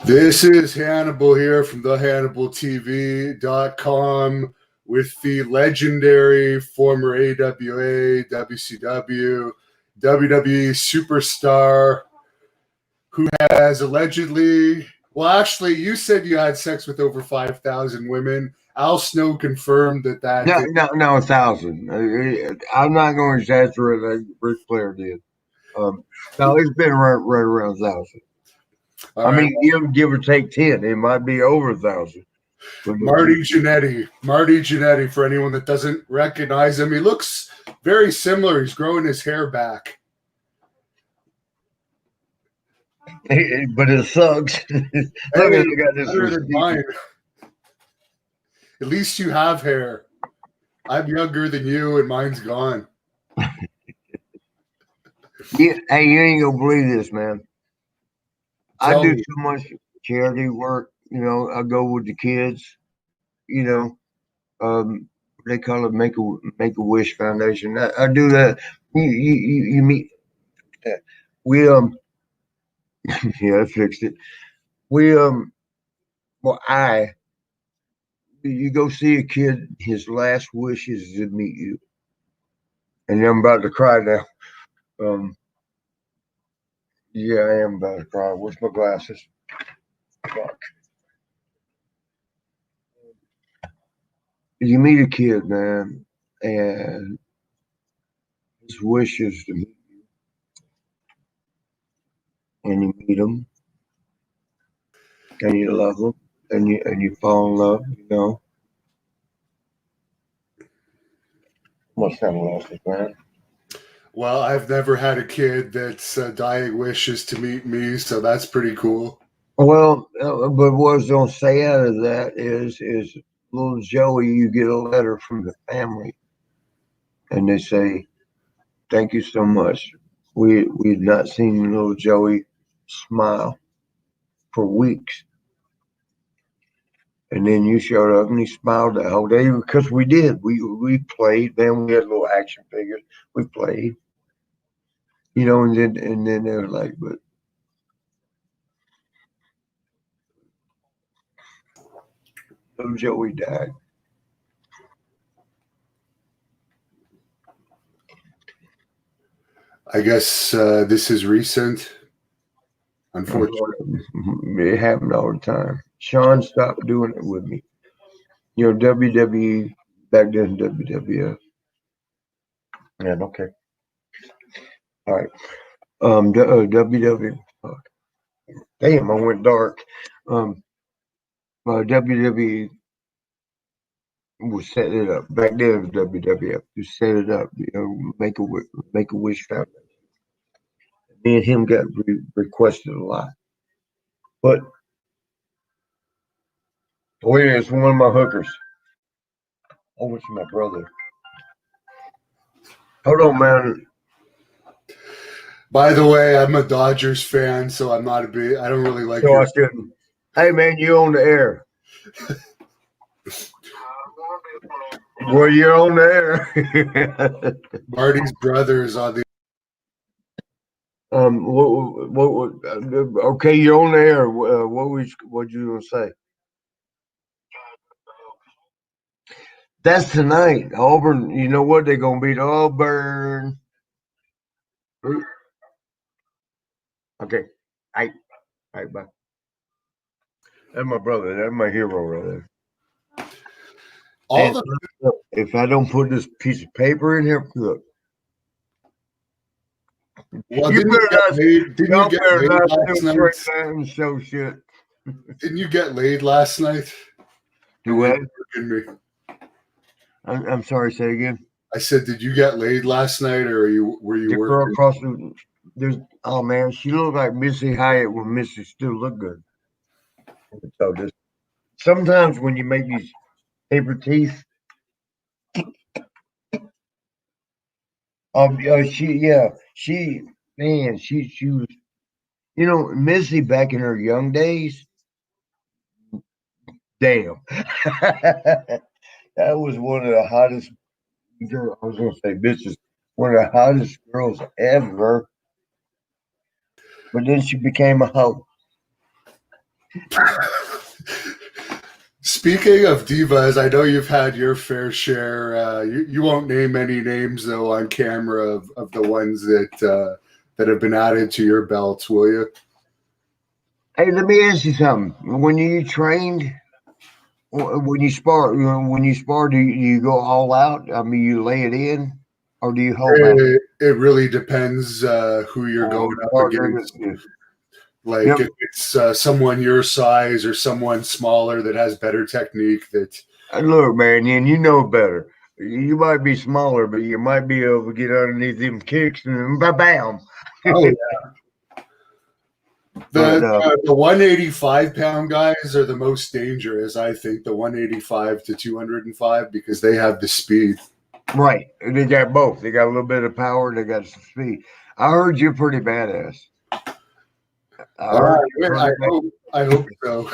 This is Hannibal here from thehannibaltv.com with the legendary former AWA, WCW, WWE superstar who has allegedly, well, actually, you said you had sex with over 5,000 women. Al Snow confirmed that No, 1,000. I'm not going to exaggerate like Ric Flair did. No, it's been right around 1,000. All right. Give or take 10. It might be over 1,000. Marty Jannetty, for anyone that doesn't recognize him, he looks very similar. He's growing his hair back. But it sucks. Look, I got this mine. At least you have hair. I'm younger than you, and mine's gone. Yeah, hey, you ain't gonna believe this, man. I do so much charity work. I go with the kids. They call it Make a Wish Foundation. I do that. You meet. We yeah, I fixed it. We you go see a kid. His last wish is to meet you, and I'm about to cry now. Yeah, I am about to cry. Where's my glasses? Fuck. You meet a kid, man, and his wish is to meet you, and you meet him, and you love him, and you fall in love. Must have lost it, man. Well, I've never had a kid that's dying wishes to meet me, so that's pretty cool. Well, but what's going to say out of that is little Joey, you get a letter from the family, and they say, "Thank you so much. We had not seen little Joey smile for weeks, and then you showed up and he smiled the whole day because we did. We played. Then we had little action figures. We played, and then they were like, but." Little Joey died. I guess this is recent. Unfortunately, it happened all the time. Sean stopped doing it with me. WWE back then, WWF. Yeah, okay. All right. WWE. Fuck. Damn, I went dark. WWE was setting it up. Back then, it was WWF. To set it up, make a wish foundation. Me and him got requested a lot. But wait, it's one of my hookers. Oh, it's my brother. Hold on, man. By the way, I'm a Dodgers fan, so I'm not I don't really like. So I shouldn't. Hey, man, you on the air? Well, you're on the air. Marty's brother is on the. Okay, you're on the air. What you gonna say? That's tonight. Auburn. You know what? They're gonna beat Auburn. Okay. All right, bye. That's my brother. That's my hero right there. If I don't put this piece of paper in here, look. Well, didn't you get laid last night? Show shit. Didn't you get laid last night? I'm sorry. Say again. I said, did you get laid last night, or were you the working? Girl across there's man, she looked like Missy Hyatt when Missy still looked good. So sometimes when you make these paper teeth, she was, Missy back in her young days. Damn, that was one of the hottest girls. I was gonna say bitches, one of the hottest girls ever. But then she became a hoe. Speaking of divas, I know you've had your fair share. You won't name any names though on camera of the ones that have been added to your belts, will you? Hey, let me ask you something. When you trained, when you spar, do you go all out? I mean, you lay it in, or do you hold back? It really depends who you're going up against. Like Yep. if it's someone your size or someone smaller that has better technique, that Look, man, and you know better. You might be smaller, but you might be able to get underneath them kicks and bam. oh yeah. The 185-pound guys are the most dangerous, I think. The 185 to 205 because they have the speed. Right, and they got both. They got a little bit of power. They got some speed. I heard you're pretty badass. I hope so.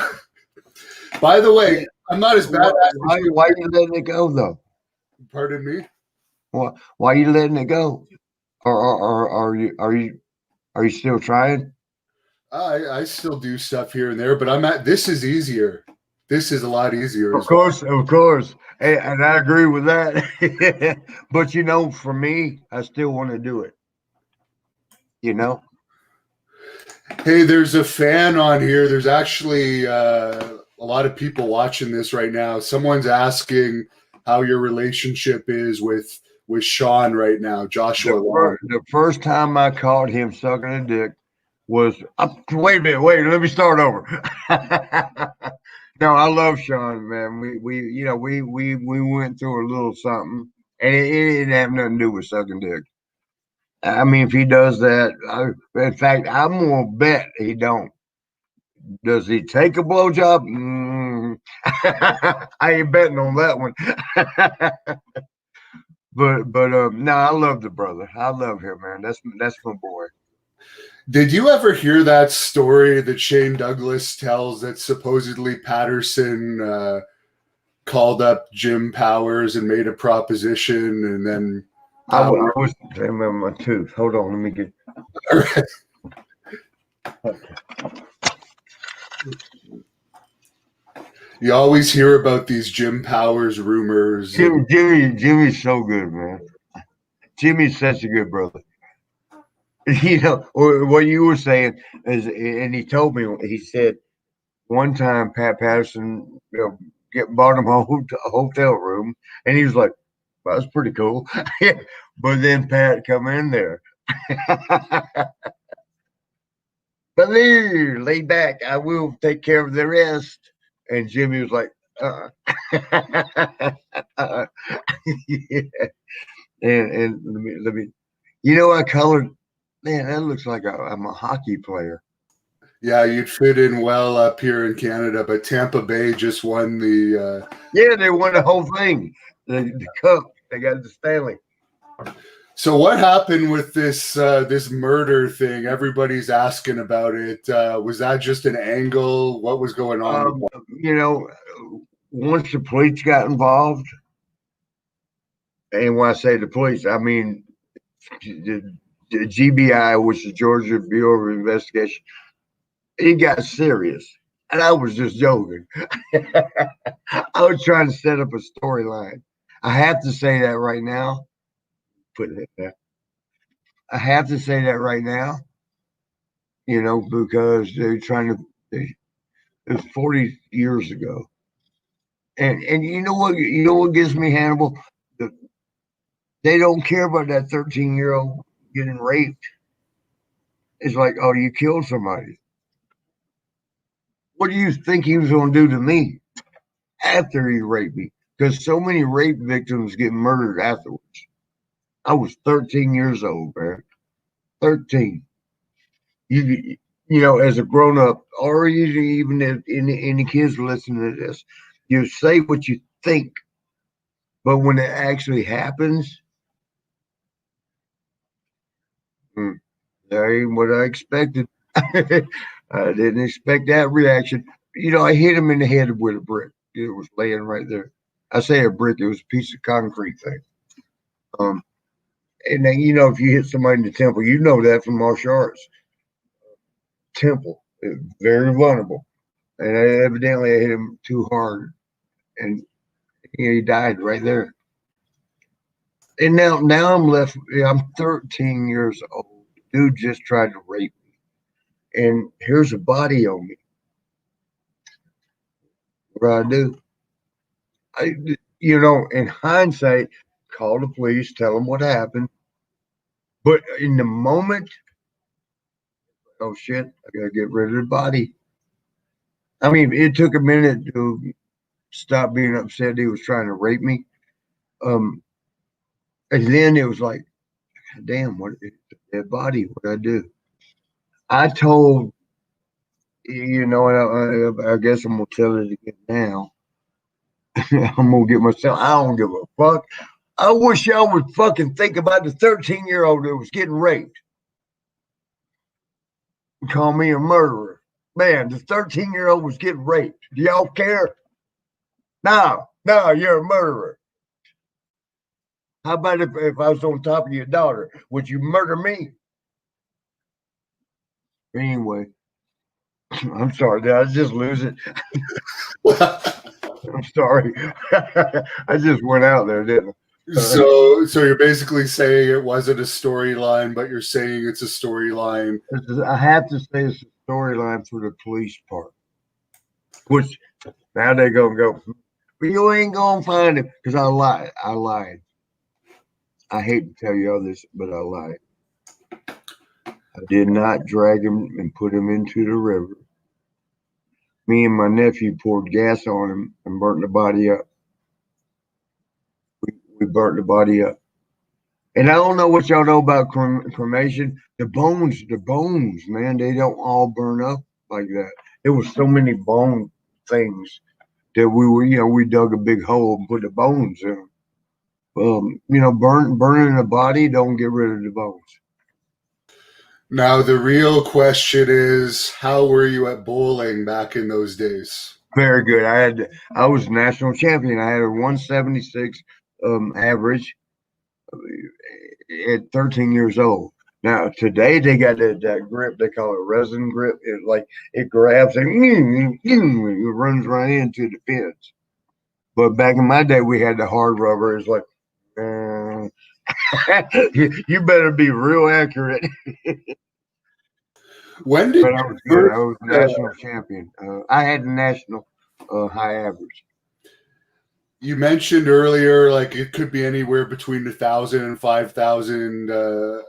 By the way, I'm not as badass. Why are you letting it go though? Pardon me. Why are you letting it go? Or are you still trying? I still do stuff here and there, but this is easier. This is a lot easier. Of course. And I agree with that. But for me, I still want to do it. Hey, there's a fan on here. There's actually a lot of people watching this right now. Someone's asking how your relationship is with Sean right now, Joshua. The first time I caught him sucking a dick was wait a minute, let me start over. No, I love Sean, man. We went through a little something, and it didn't have nothing to do with sucking dick. I mean, if he does that, in fact, I'm gonna bet he don't. Does he take a blowjob? I ain't betting on that one. But no, I love the brother. I love him, man. That's my boy. Did you ever hear that story that Shane Douglas tells that supposedly Patterson called up Jim Powers and made a proposition, and then I was remember my tooth. Hold on, let me get. All right. You always hear about these Jim Powers rumors. Jimmy's so good, man. Jimmy's such a good brother. What you were saying is, and he told me, he said one time Pat Patterson bought him a hotel room, and he was like, well, that's pretty cool. But then Pat come in there. But lay back. I will take care of the rest. And Jimmy was like, yeah. And let me, I colored. Man, that looks like I'm a hockey player. Yeah, you'd fit in well up here in Canada, but Tampa Bay just won the. Yeah, they won the whole thing. The cup. They got the Stanley. So what happened with this murder thing? Everybody's asking about it. Was that just an angle? What was going on? Once the police got involved, and when I say the police, I mean the GBI, which is Georgia Bureau of Investigation, it got serious. And I was just joking. I was trying to set up a storyline. I have to say that right now. Put it there. I have to say that right now, because they're trying to. It was 40 years ago, and you know what gives me Hannibal? They don't care about that 13-year-old getting raped. It's like, oh, you killed somebody. What do you think he was going to do to me after he raped me? Because so many rape victims get murdered afterwards. I was 13 years old, man. 13. As a grown up, or even if any kids listening to this, you say what you think, but when it actually happens, that ain't what I expected. I didn't expect that reaction. I hit him in the head with a brick. It was laying right there. I say a brick, it was a piece of concrete thing. And then, if you hit somebody in the temple, that from martial arts. Temple, very vulnerable. and evidently I hit him too hard, and he died right there. And now I'm left. I'm 13 years old. Dude just tried to rape me, and here's a body on me. What do I do? In hindsight, call the police, tell them what happened. But in the moment, oh shit, I gotta get rid of the body. I mean, it took a minute to stop being upset he was trying to rape me. And then it was like, damn, what is that body? What did I do? I told, and I guess I'm gonna tell it again now. I'm gonna get myself. I don't give a fuck. I wish y'all would fucking think about the 13-year-old that was getting raped. Call me a murderer. Man, the 13-year-old was getting raped. Do y'all care? No, you're a murderer. How about if I was on top of your daughter? Would you murder me? Anyway, I'm sorry. Did I just lose it? I'm sorry. I just went out there, didn't I? So you're basically saying it wasn't a storyline, but you're saying it's a storyline. I have to say it's a storyline for the police part. Which now they're gonna go, but you ain't gonna find him because I lied. I hate to tell you all this, but I lied. I did not drag him and put him into the river. Me and my nephew poured gas on him and burnt the body up. We burnt the body up. And I don't know what y'all know about cremation. The bones, man, they don't all burn up like that. There was so many bone things that we dug a big hole and put the bones in them. Burning the body don't get rid of the bones. Now, the real question is, how were you at bowling back in those days? Very good. I was national champion. I had a 176 average at 13 years old. Now today they got that grip they call it resin grip. It grabs and it runs right into the fence. But back in my day, we had the hard rubber. It's like you better be real accurate. When did But I was good. I was national champion. I had the national high average. You mentioned earlier, like it could be anywhere between 1,000 and 5,000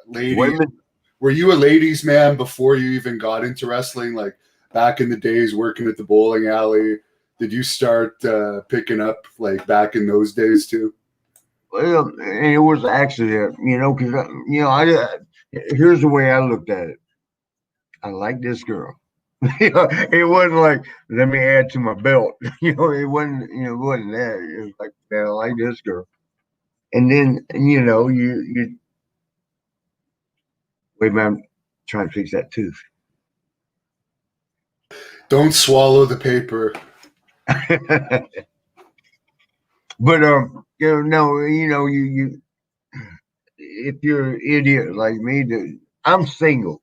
ladies. Women. Were you a ladies' man before you even got into wrestling? Like back in the days, working at the bowling alley, did you start picking up like back in those days too? Well, it was an accident, because here's the way I looked at it. I like this girl. It wasn't like let me add to my belt. It wasn't. It wasn't that. It was like, man, I like this girl. And then you wait, man, I'm trying to fix that tooth. Don't swallow the paper. But you if you're an idiot like me, I'm single.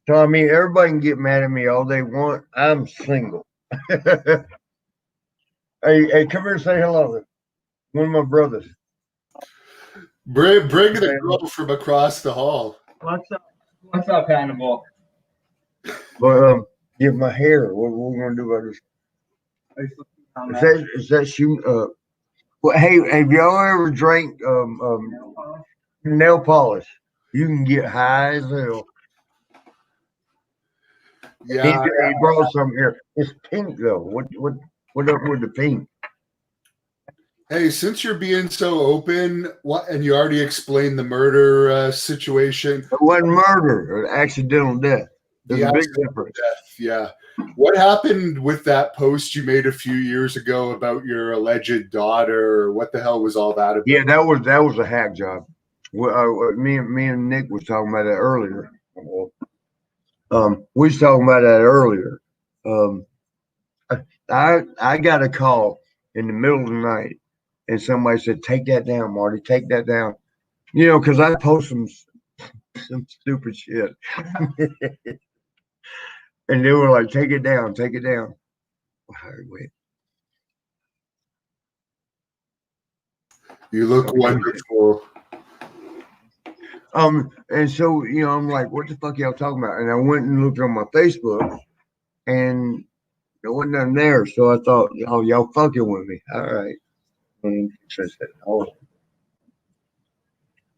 So I mean, everybody can get mad at me all they want. I'm single. Hey, come here and say hello. One of my brothers. Bring the girl from across the hall. What's up, Hannibal? But give my hair. What we gonna do about this? Is that shoe? Well, hey, have y'all ever drank nail polish? You can get high as hell. Yeah, he brought some here. It's pink though. What up with the pink? Hey, since you're being so open, and you already explained the murder situation. It wasn't murder, an accidental death. There's a big difference. Death, yeah. What happened with that post you made a few years ago about your alleged daughter? What the hell was all that about? Yeah, that was a hack job. Me and Nick was talking about that earlier. We was talking about that earlier. I got a call in the middle of the night, and somebody said, "Take that down, Marty. Take that down." Because I post some stupid shit, and they were like, "Take it down, take it down." All right, wait. You look wonderful. And so, I'm like, what the fuck y'all talking about? And I went and looked on my Facebook, and there wasn't nothing there. So I thought, y'all fucking with me. All right.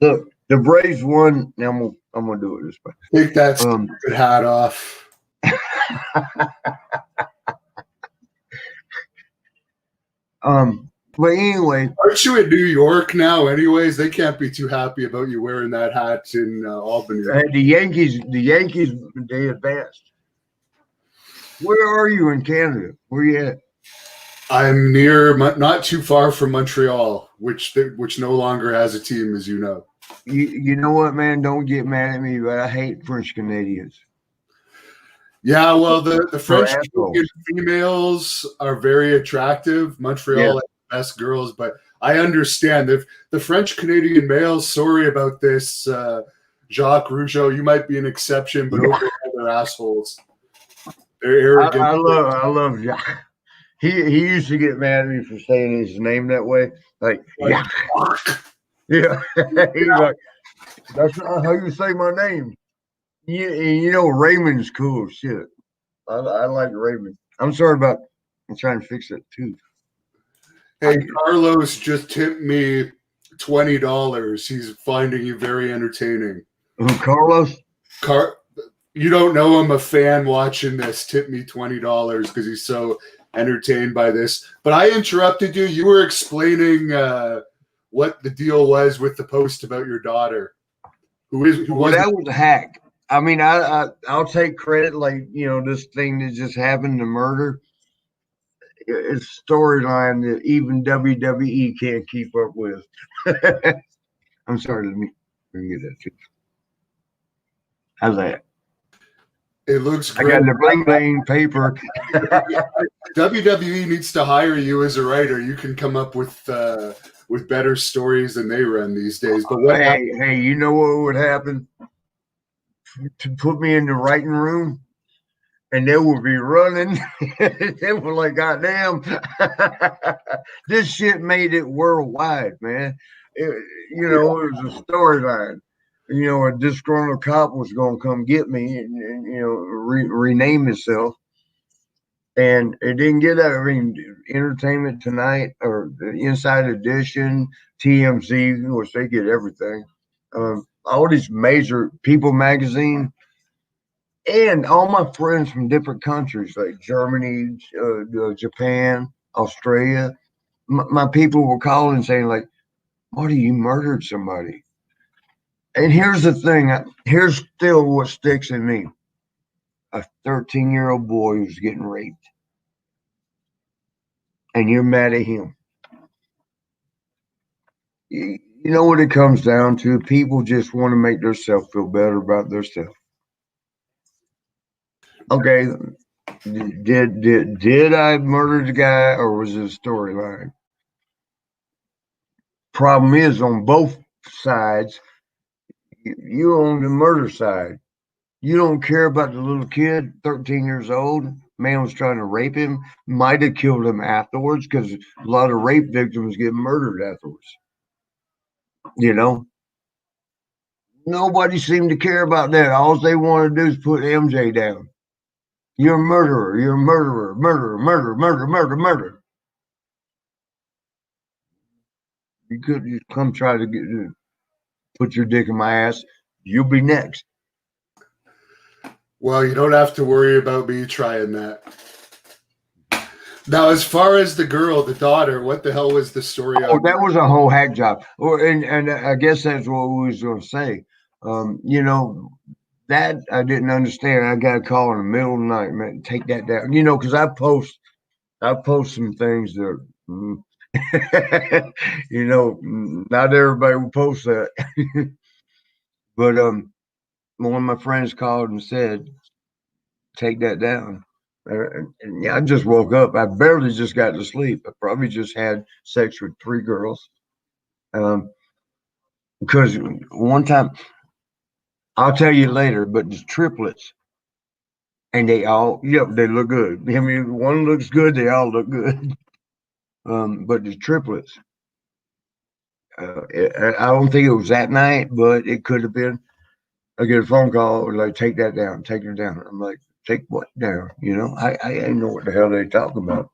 Look, the Braves won. Now I'm gonna do it this way. Take that stupid hat off. But anyway, Aren't you in New York now? Anyways, they can't be too happy about you wearing that hat in Albany. the Yankees, they advanced. Where are you in Canada? Where you at? I'm near, not too far from Montreal, which no longer has a team, as you know. You know what, man? Don't get mad at me, but I hate French Canadians. Yeah, well, the French Canadian females are very attractive. Montreal has the best girls, but I understand if the French Canadian males. Sorry about this, Jacques Rougeau. You might be an exception, but overall they're assholes. They're arrogant. I love Jacques. He used to get mad at me for saying his name that way, like yeah. He's like, that's not how you say my name. Raymond's cool as shit. I like Raymond. I'm trying to fix that too. Hey, Carlos just tipped me $20. He's finding you very entertaining. Who, Carlos? You don't know I'm a fan watching this. Tip me $20 because he's so entertained by this. But I interrupted you. You were explaining what the deal was with the post about your daughter. That was a hack. I mean, I'll take credit, like, this thing that just happened, the murder. It's a storyline that even WWE can't keep up with. I'm sorry, let me get that too. How's that? It looks great. I got the bling bling paper. WWE needs to hire you as a writer. You can come up with better stories than they run these days. But hey, you know what would happen? To put me in the writing room, and they would be running. They were like, God damn, this shit made it worldwide, man. It was a storyline. A disgruntled cop was going to come get me and rename himself. And it didn't get that. I mean, Entertainment Tonight or the Inside Edition, TMZ, which they get everything. All these major People magazine. And all my friends from different countries, like Germany, Japan, Australia, my people were calling saying, like, Marty, you murdered somebody. And here's the thing. Here's still what sticks in me. A 13-year-old boy who's getting raped. And you're mad at him. You know what it comes down to? People just want to make themselves feel better about themselves. Okay, did I murder the guy, or was it a storyline? Problem is, on both sides, you on the murder side. You don't care about the little kid, 13 years old. Man was trying to rape him, might have killed him afterwards, because a lot of rape victims get murdered afterwards. Nobody seemed to care about that. All they want to do is put MJ down. You're a murderer. You're a murderer. Murder. You could just come try to put your dick in my ass. You'll be next. Well, you don't have to worry about me trying that. Now, as far as the girl, the daughter, what the hell was the story? Oh, that was a whole hack job. And I guess that's what we was going to say. That I didn't understand. I got a call in the middle of the night, man. Take that down. Because I post some things that, not everybody will post that. But one of my friends called and said, take that down. And I just woke up. I barely just got to sleep. I probably just had sex with 3 girls. Because one time, I'll tell you later, but the triplets, And they all, they look good. I mean, one looks good, they all look good. But the triplets, I don't think it was that night, but it could have been. I get a phone call, like, take that down, take it down. I'm like, take what down? I didn't know what the hell they talking about.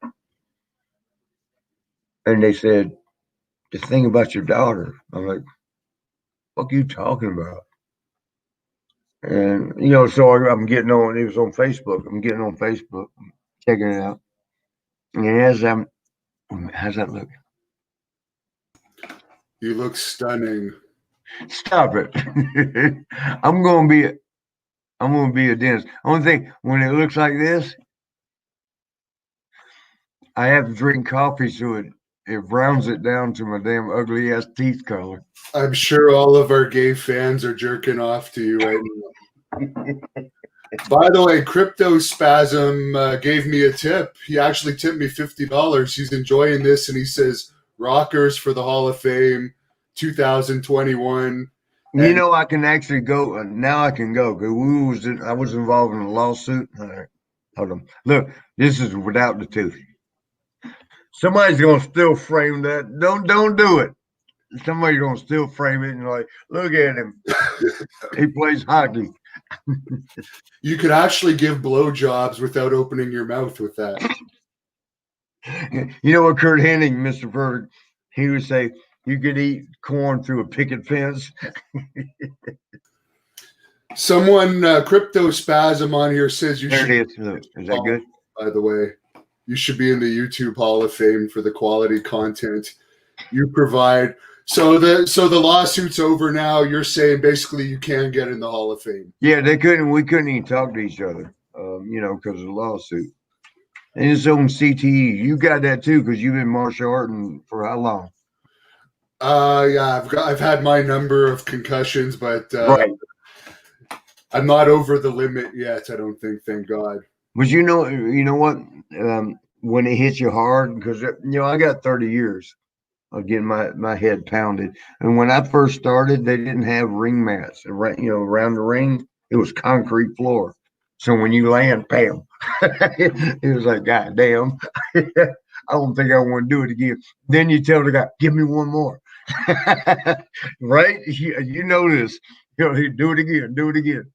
And they said, the thing about your daughter. I'm like, what are you talking about? And, so I'm getting on, it was on Facebook. I'm getting on Facebook, checking it out. And how's that look? You look stunning. Stop it. I'm gonna be a dentist. Only thing, when it looks like this, I have to drink coffee so it browns it down to my damn ugly ass teeth color. I'm sure all of our gay fans are jerking off to you right now. By the way, Crypto Spasm gave me a tip. He actually tipped me $50. He's enjoying this, and he says, "Rockers for the Hall of Fame, 2021." I can actually go now. I can go because I was involved in a lawsuit. All right, hold on. Look, this is without the tooth. Somebody's gonna still frame that. Don't do it. Somebody's gonna still frame it and like, look at him. He plays hockey. You could actually give blowjobs without opening your mouth with that. You know what Kurt Hennig, Mr. Perfect, he would say, you could eat corn through a picket fence. Someone, Crypto Spasm on here says you should. There it is. Look, is that good? By the way, you should be in the YouTube Hall of Fame for the quality content you provide. So the lawsuit's over now. You're saying basically you can get in the Hall of Fame. Yeah, we couldn't even talk to each other, because of the lawsuit. And it's on CTE. You got that too, because you've been martial arting for how long? Yeah, I've had my number of concussions, but right. I'm not over the limit yet. I don't think, thank God. But you know what? When it hits you hard, because I got 30 years of getting my head pounded, and when I first started, they didn't have ring mats. Around the ring, it was concrete floor. So when you land, bam, it was like, God damn, I don't think I want to do it again. Then you tell the guy, give me one more. Right? You know this. Do it again.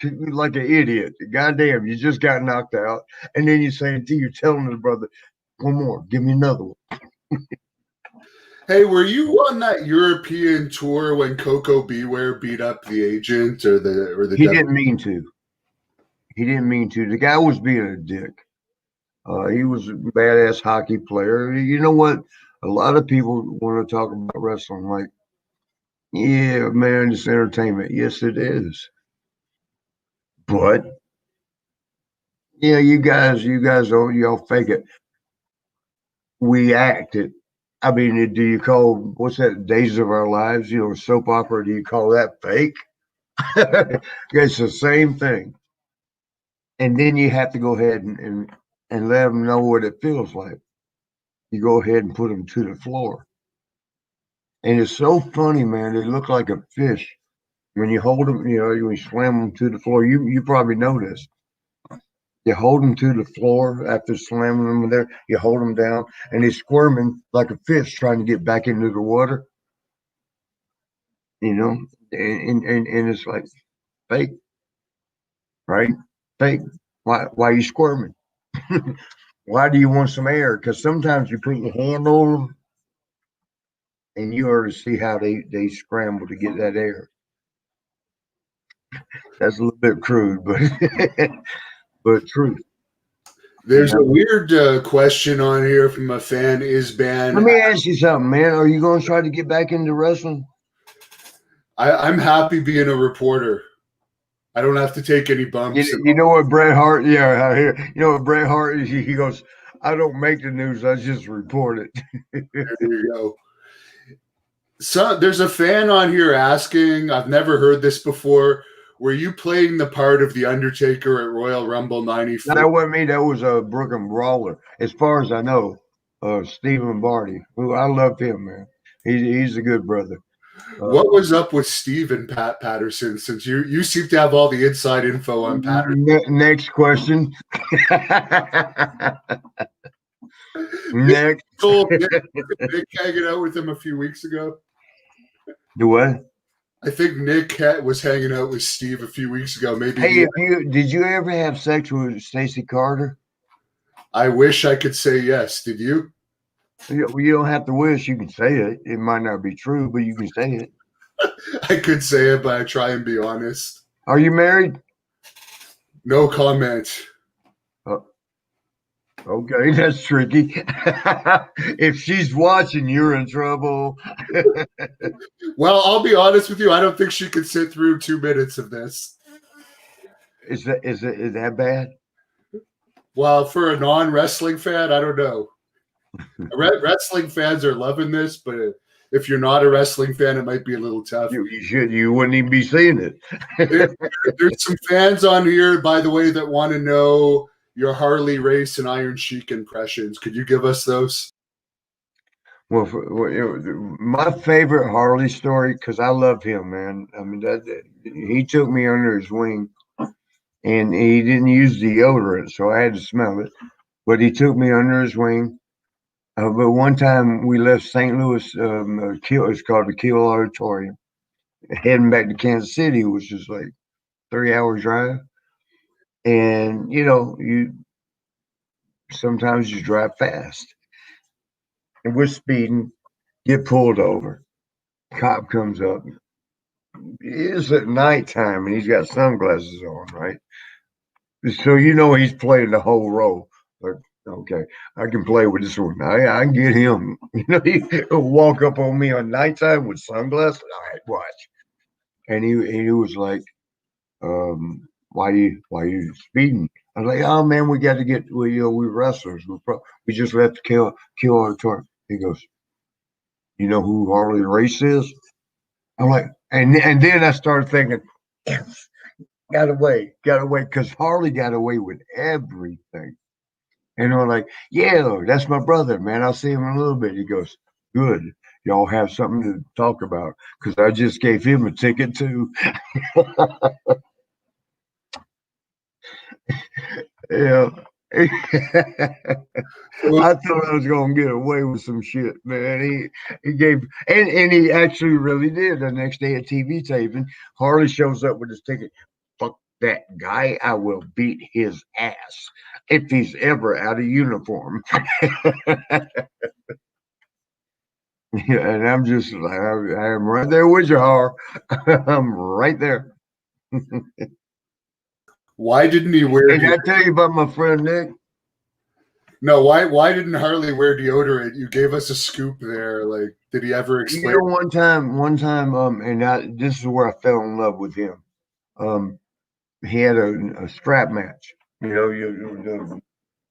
Like an idiot. Goddamn, you just got knocked out. And then you're telling the brother, one more, give me another one. Hey, were you on that European tour when Coco Beware beat up the agent or the? He didn't mean to. The guy was being a dick. He was a badass hockey player. You know what? A lot of people want to talk about wrestling like, yeah, man, it's entertainment. Yes, it is. But yeah, you guys, y'all fake it. We act it. I mean, do you call what's that? Days of Our Lives, soap opera? Do you call that fake? It's the same thing. And then you have to go ahead and let them know what it feels like. You go ahead and put them to the floor. And it's so funny, man. They look like a fish when you hold them. You slam them to the floor. You probably know this. You hold them to the floor after slamming them there. You hold them down, and they're squirming like a fish trying to get back into the water. And it's like fake, right? Fake. Why are you squirming? Why do you want some air? Because sometimes you put your hand over them, and you ought to see how they scramble to get that air. That's a little bit crude, but true. There's a weird question on here from a fan. Let me ask you something, man. Are you going to try to get back into wrestling? I'm happy being a reporter. I don't have to take any bumps. You know what Bret Hart? Yeah, I hear. You know what Bret Hart? He goes, I don't make the news. I just report it. There you go. So there's a fan on here asking, I've never heard this before. Were you playing the part of The Undertaker at Royal Rumble 94? That wasn't me. That was a Brooklyn Brawler. As far as I know, Stephen Barty, who I loved him, man. He's a good brother. What was up with Steve and Pat Patterson? Since you seem to have all the inside info on Patterson. Next question. Next. Told Nick hanging out with him a few weeks ago. Do what? I think Nick was hanging out with Steve a few weeks ago. Maybe. Hey, did you ever have sex with Stacey Carter? I wish I could say yes. Did you? You don't have to wish. You can say it. It might not be true, but you can say it. I could say it, but I try and be honest. Are you married? No comment. Okay, that's tricky. If she's watching, you're in trouble. Well, I'll be honest with you. I don't think she could sit through 2 minutes of this. Is that bad? Well, for a non-wrestling fan, I don't know. Wrestling fans are loving this, but if you're not a wrestling fan, it might be a little tough. You wouldn't even be seeing it. There's some fans on here, by the way, that want to know your Harley race and Iron Sheik impressions. Could you give us those? Well, my favorite Harley story, because I love him, man. I mean, he took me under his wing, and he didn't use deodorant, so I had to smell it. But he took me under his wing. But one time we left St. Louis, it's called the Kiel Auditorium, heading back to Kansas City, which is like 3 hours drive. And you sometimes you drive fast, and we're speeding, get pulled over. Cop comes up. It's at nighttime, and he's got sunglasses on, right? So he's playing the whole role. Like, okay, I can play with this one. I can get him. He'll walk up on me on nighttime with sunglasses. All right, watch. And he was like, why you speeding? I was like, oh man, we got to get. We wrestlers. We just left the Kiel Auditorium. He goes, you know who Harley Race is? I'm like, and then I started thinking, yes, got away, because Harley got away with everything. And I'm like, yeah, that's my brother, man. I'll see him in a little bit. He goes, good. Y'all have something to talk about, because I just gave him a ticket too. Yeah. I thought I was gonna get away with some shit, man. He gave, and he actually really did. The next day at TV taping, Harley shows up with his ticket. Fuck that guy. I will beat his ass if he's ever out of uniform. Yeah, and I'm just like, I am right there with you, Har. I'm right there. Why didn't he wear? Did I tell you about my friend Nick? No, why didn't Harley wear deodorant? You gave us a scoop there. Like, did he ever explain? One time, and this is where I fell in love with him. He had a strap match. You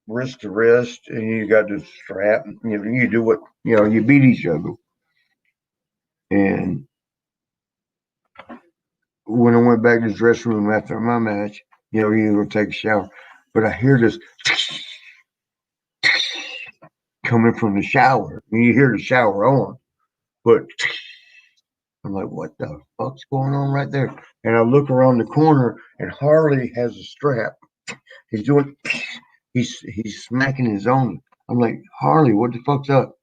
wrist to wrist, and you got the strap. You do what you beat each other. And when I went back to the dressing room after my match, you go take a shower, but I hear this coming from the shower, and you hear the shower on, but I'm like, what the fuck's going on right there? And I look around the corner, and Harley has a strap. He's doing, he's smacking his own. I'm like, Harley, what the fuck's up?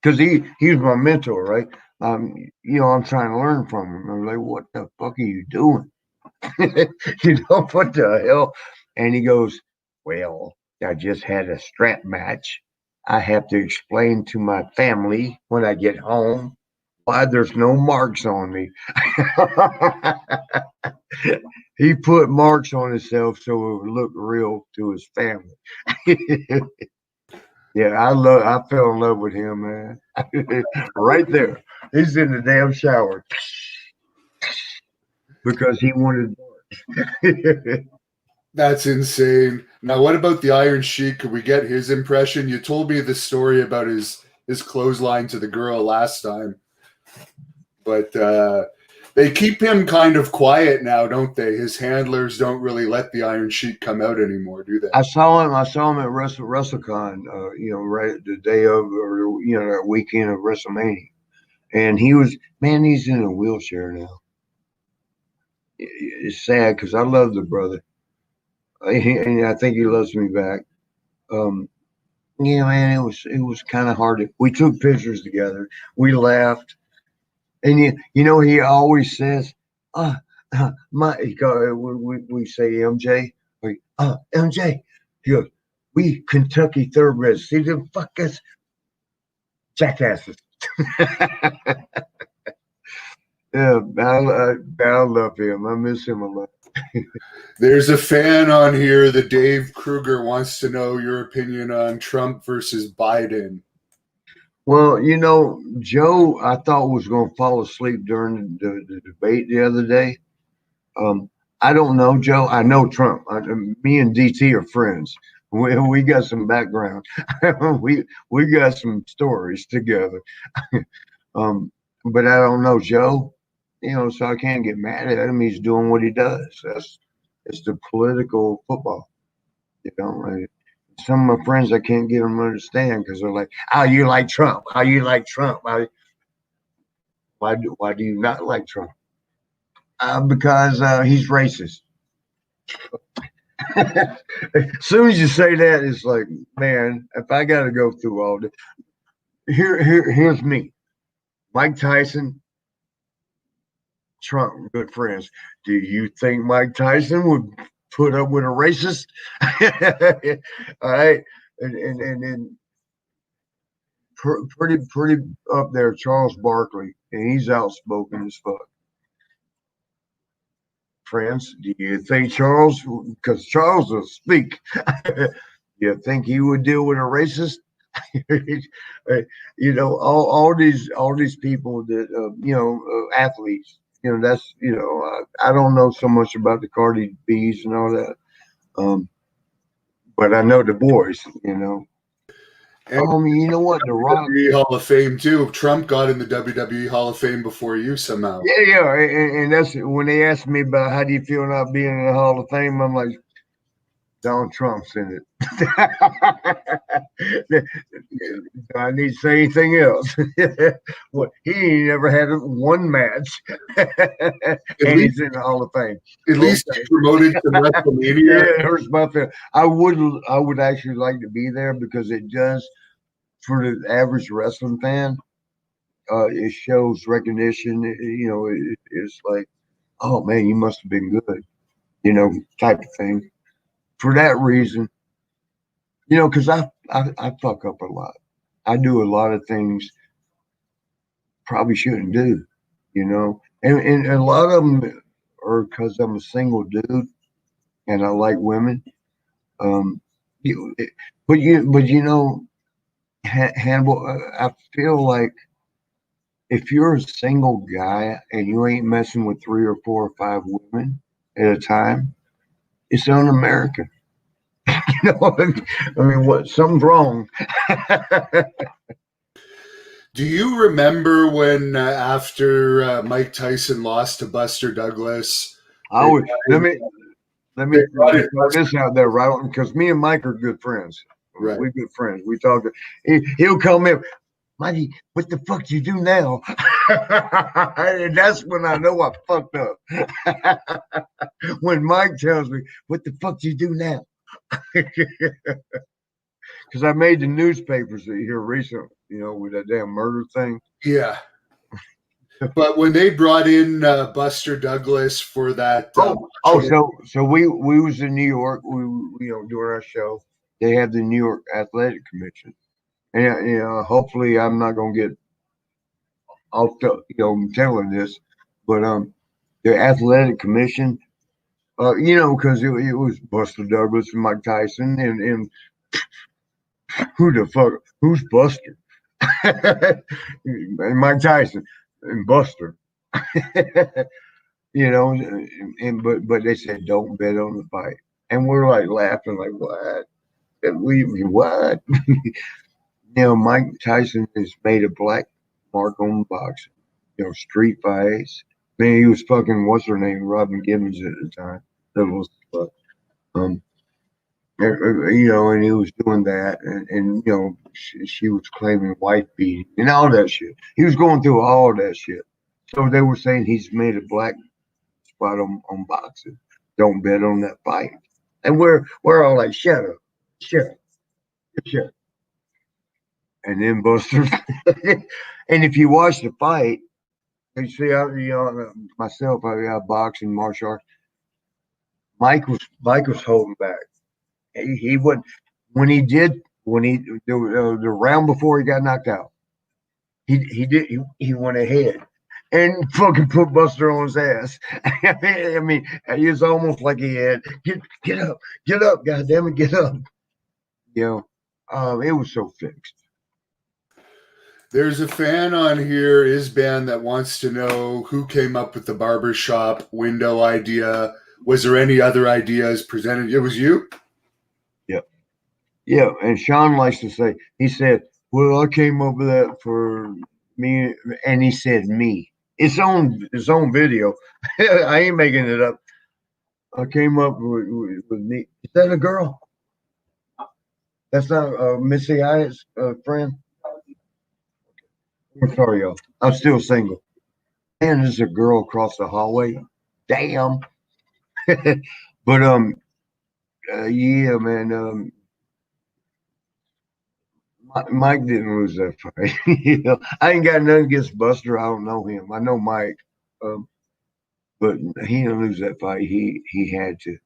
Because he's my mentor, right? I'm trying to learn from him. I'm like, what the fuck are you doing? What the hell? And he goes, well, I just had a strap match. I have to explain to my family when I get home why there's no marks on me. He put marks on himself so it would look real to his family. Yeah, I fell in love with him, man. Right there. He's in the damn shower. Because he wanted marks. That's insane. Now, what about the Iron Sheik? Could we get his impression? You told me the story about his clothesline to the girl last time, but they keep him kind of quiet now, don't they? His handlers don't really let the Iron Sheik come out anymore, do they? I saw him at WrestleCon, right the day of, or that weekend of WrestleMania, And he's in a wheelchair now. It's sad because I love the brother. And I think he loves me back. Yeah, man, it was kind of hard. We took pictures together. We laughed. And he always says, we say MJ, MJ. He goes, we Kentucky thoroughbreds. See the fuck us jackasses. Yeah, I love him. I miss him a lot. There's a fan on here, the Dave Kruger, wants to know your opinion on Trump versus Biden. Well, Joe, I thought was going to fall asleep during the debate the other day. I don't know Joe. I know Trump. Me and DT are friends. We got some background. we got some stories together. But I don't know Joe. So I can't get mad at him. He's doing what he does. It's the political football. Like, some of my friends, I can't get them to understand because they're like, "Oh, you like Trump? Oh, you like Trump? Why do you not like Trump?" Because he's racist. As soon as you say that, it's like, man, if I got to go through all this, here's me, Mike Tyson, Trump, good friends. Do you think Mike Tyson would put up with a racist? All right, and pretty up there, Charles Barkley, and he's outspoken as fuck. Friends, do you think Charles, because Charles will speak, you think he would deal with a racist? All these people that athletes. That's I don't know so much about the Cardi B's and all that, but I know the boys. And you know what? The Rock WWE Hall of Fame too. Trump got in the WWE Hall of Fame before you somehow. Yeah, and that's when they asked me about how do you feel not being in the Hall of Fame. I'm like, Donald Trump's in it. Do I need to say anything else? Well, he ain't never had one match, and he's in the Hall of Fame. At least he promoted to WrestleMania. Yeah, it hurts my feelings. I would actually like to be there because it does, for the average wrestling fan, it shows recognition. It's like, oh man, you must have been good, type of thing. For that reason, because I fuck up a lot. I do a lot of things probably shouldn't do, and a lot of them are because I'm a single dude and I like women. Hannibal, I feel like if you're a single guy and you ain't messing with 3 or 4 or 5 women at a time, it's un-American. What? Something's wrong. Do you remember when after Mike Tyson lost to Buster Douglas? Let me throw this out there, right? Because me and Mike are good friends. Right. We're good friends. We talk. He'll come in, Mikey, what the fuck do you do now? And that's when I know I fucked up. When Mike tells me, what the fuck do you do now? Because I made the newspapers here recently, with that damn murder thing. Yeah. But when they brought in Buster Douglas for that, so we was in New York. We doing our show. They have the New York Athletic Commission, and hopefully I'm not gonna get off the telling this, but the Athletic Commission, because it was Buster Douglas and Mike Tyson, and who the fuck? Who's Buster? And Mike Tyson and Buster. But they said don't bet on the fight, and we're like laughing, like what? What? Mike Tyson has made a black mark on boxing. Street fights. Man, he was fucking what's her name, Robin Gibbons at the time. That was You know, and he was doing that, and you know, she was claiming wife beating and all that shit. He was going through all that shit. So they were saying he's made a black spot on boxing. Don't bet on that fight. And we're all like, shut up, shut up, shut up. And then Buster, and if you watch the fight, you see, you know, myself, I box and martial arts. Mike was holding back. He wouldn't when he the round before he got knocked out. He went ahead and fucking put Buster on his ass. I mean, it was almost like he had get up, goddamn it, get up. You know, it was so fixed. There's a fan on here, Isban, that wants to know who came up with the barbershop window idea. Was there any other ideas presented? It was you? Yeah, and Sean likes to say, he said, well, I came up with that for me, and he said me. His own video. I ain't making it up. I came up with me. Is that a girl? That's not Missy Hyatt's friend? I'm sorry, y'all. I'm still single. And there's a girl across the hallway. Damn. But yeah, man. Mike didn't lose that fight. You know, I ain't got nothing against Buster. I don't know him. I know Mike, but he didn't lose that fight. He had to.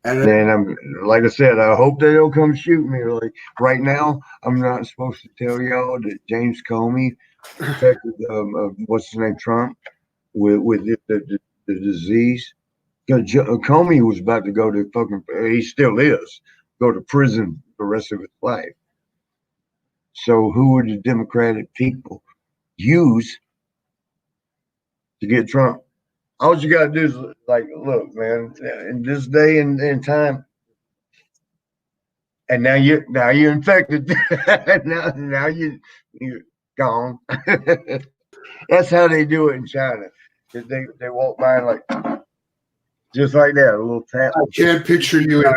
And I'm like I said, I hope they don't come shoot me. Like right now, I'm not supposed to tell y'all that James Comey infected what's his name, Trump, with the disease. Because Comey was about to go to fucking, he still is, go to prison the rest of his life. So who would the Democratic people use to get Trump? All you gotta do is like, look, man, in this day and time, and now you're infected. now you're gone. That's how they do it in China. They walk by and like just like that, a little tap. I can't picture you in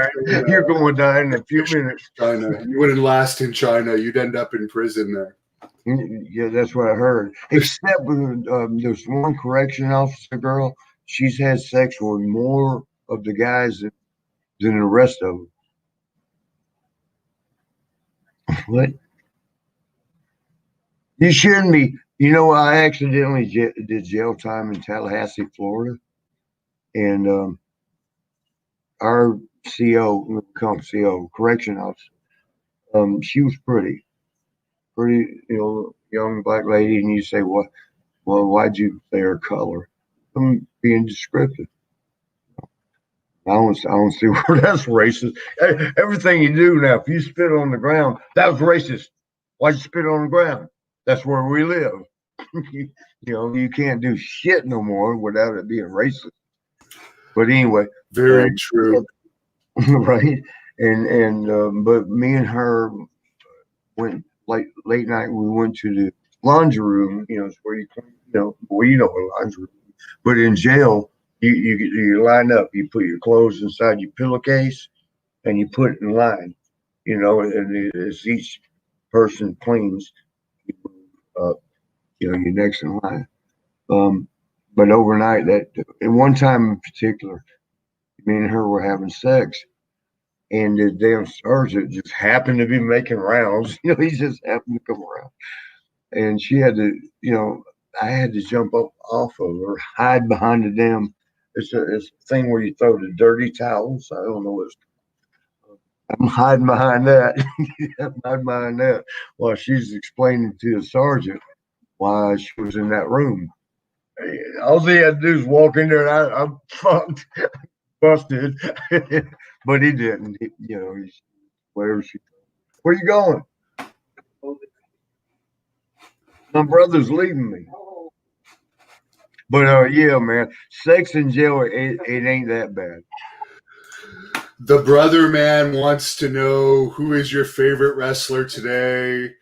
You're going to die in a few minutes. China. You wouldn't last in China. You'd end up in prison there. Yeah, that's what I heard. Except with there's one correction officer girl. She's had sex with more of the guys than the rest of them. What? You shouldn't be. You know, I accidentally did jail time in Tallahassee, Florida, and our CO, correction officer, she was pretty, you know, young black lady, and you say, well, why'd you say her color? I'm being descriptive. I don't see where that's racist. Everything you do now, if you spit on the ground, that was racist. Why'd you spit on the ground? That's where we live. You know, you can't do shit no more without it being racist. But anyway, very true, right? And but me and her went late night. We went to the laundry room. You know, it's where you know, well, you know what laundry room. But in jail, you line up. You put your clothes inside your pillowcase, and you put it in line. You know, and as each person cleans, you move up. You know, you're next in line. But overnight, and one time in particular, me and her were having sex, and the damn sergeant just happened to be making rounds. You know, he just happened to come around, and she had to, you know, I had to jump up off of her, hide behind the damn. It's a thing where you throw the dirty towels. I don't know what's. I'm hiding behind that. I'm hiding behind that while she's explaining to the sergeant why she was in that room. All he had to do is walk in there, and I'm fucked, busted. But he didn't. You know, he's wherever she. Where you going? My brother's leaving me. But yeah, man, sex in jail, it ain't that bad. The brother man wants to know who is your favorite wrestler today,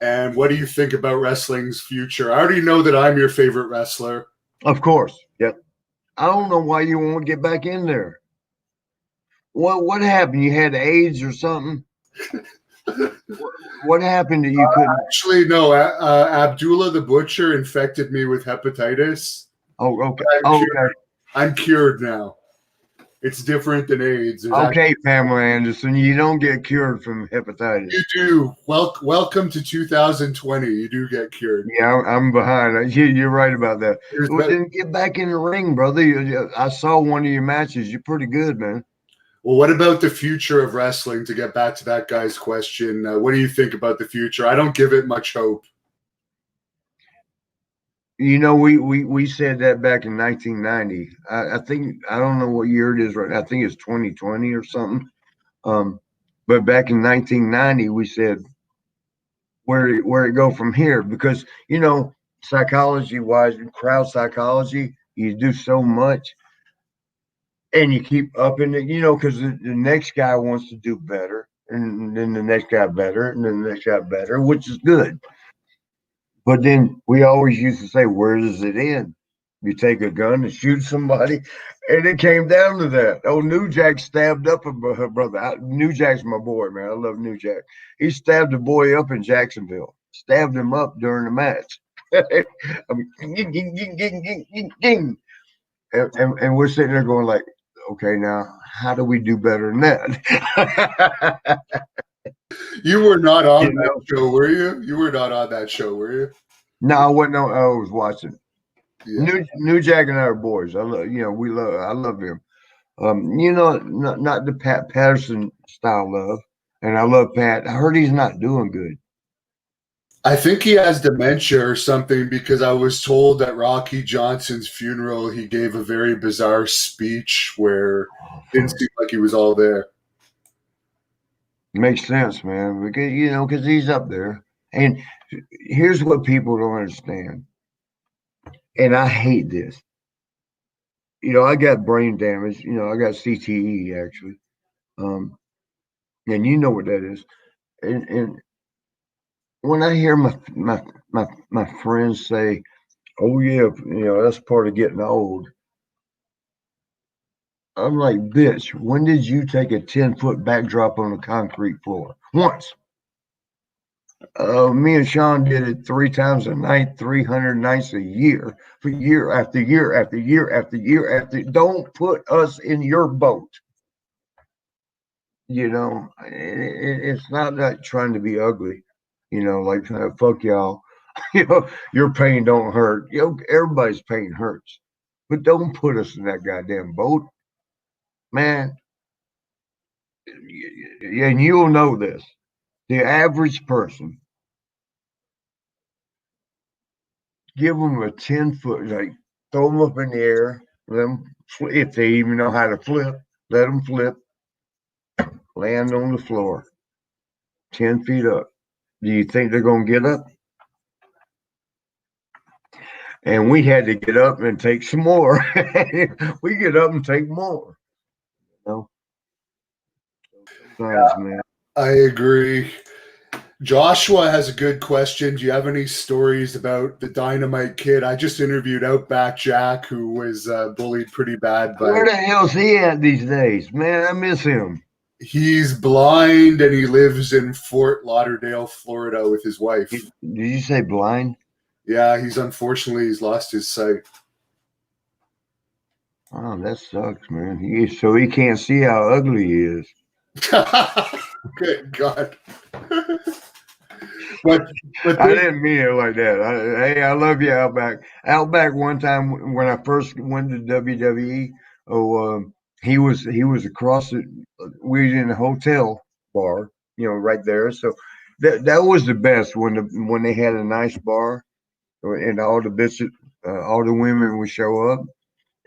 and what do you think about wrestling's future? I already know that I'm your favorite wrestler. Of course, yep. I don't know why you won't get back in there. What happened? You had AIDS or something? What happened that you couldn't? Actually, no. Abdullah the Butcher infected me with hepatitis. Oh, okay. I'm Oh, cured. okay. I'm cured now. It's different than AIDS. Okay, Pamela Anderson, you don't get cured from hepatitis. You do. Welcome to 2020. You do get cured. Yeah, I'm behind. You're right about that. Well, then get back in the ring, brother. I saw one of your matches. You're pretty good, man. Well, what about the future of wrestling? To get back to that guy's question, what do you think about the future? I don't give it much hope. You know, we said that back in 1990. I think I don't know what year it is right now. I think it's 2020 or something. But back in 1990, we said where it go from here, because psychology wise, crowd psychology, you do so much and you keep upping it, because the next guy wants to do better, and then the next guy better, and then the next guy better, which is good. But then we always used to say, where does it end? You take a gun and shoot somebody, and it came down to that. Oh, New Jack stabbed up her brother. New Jack's my boy, man. I love New Jack. He stabbed a boy up in Jacksonville. Stabbed him up during the match. I mean, ging, ging, ging, ging, ging, ging, ging. And we're sitting there going like, okay, now how do we do better than that? You were not on that show, were you? You were not on that show, were you? No, I wasn't. No, I was watching. Yeah. New Jack and I are boys. I love, I love him. Not the Pat Patterson style love, and I love Pat. I heard he's not doing good. I think he has dementia or something, because I was told at Rocky Johnson's funeral he gave a very bizarre speech where it didn't seem like he was all there. Makes sense, man, because he's up there. And here's what people don't understand, and I hate this. I got brain damage. I got CTE actually, and you know what that is. And when I hear my friends say, "Oh yeah, that's part of getting old," I'm like, "Bitch, when did you take a 10-foot backdrop on a concrete floor? Once." Me and Sean did it 3 times a night, 300 nights a year, for year after year after year after year after. Don't put us in your boat. It's not like trying to be ugly. Like fuck y'all. Your pain don't hurt. Everybody's pain hurts, but don't put us in that goddamn boat, man. And you'll know this. The average person, give them a 10-foot, like throw them up in the air, let them, if they even know how to flip, let them flip, land on the floor, 10 feet up. Do you think they're going to get up? And we had to get up and take some more. We get up and take more. Sometimes, man. I agree. Joshua has a good question. Do you have any stories about the Dynamite Kid? I just interviewed Outback Jack, who was bullied pretty bad. Where the hell's he at these days? Man, I miss him. He's blind and he lives in Fort Lauderdale, Florida with his wife. Did you say blind? Yeah, he's lost his sight. Oh, that sucks, man. So he can't see how ugly he is. Good God. But I didn't mean it like that. Hey, I love you, Outback. Outback, one time when I first went to WWE, he was across it. We was in a hotel bar, right there. So that was the best when they had a nice bar, and all the bitches, all the women would show up.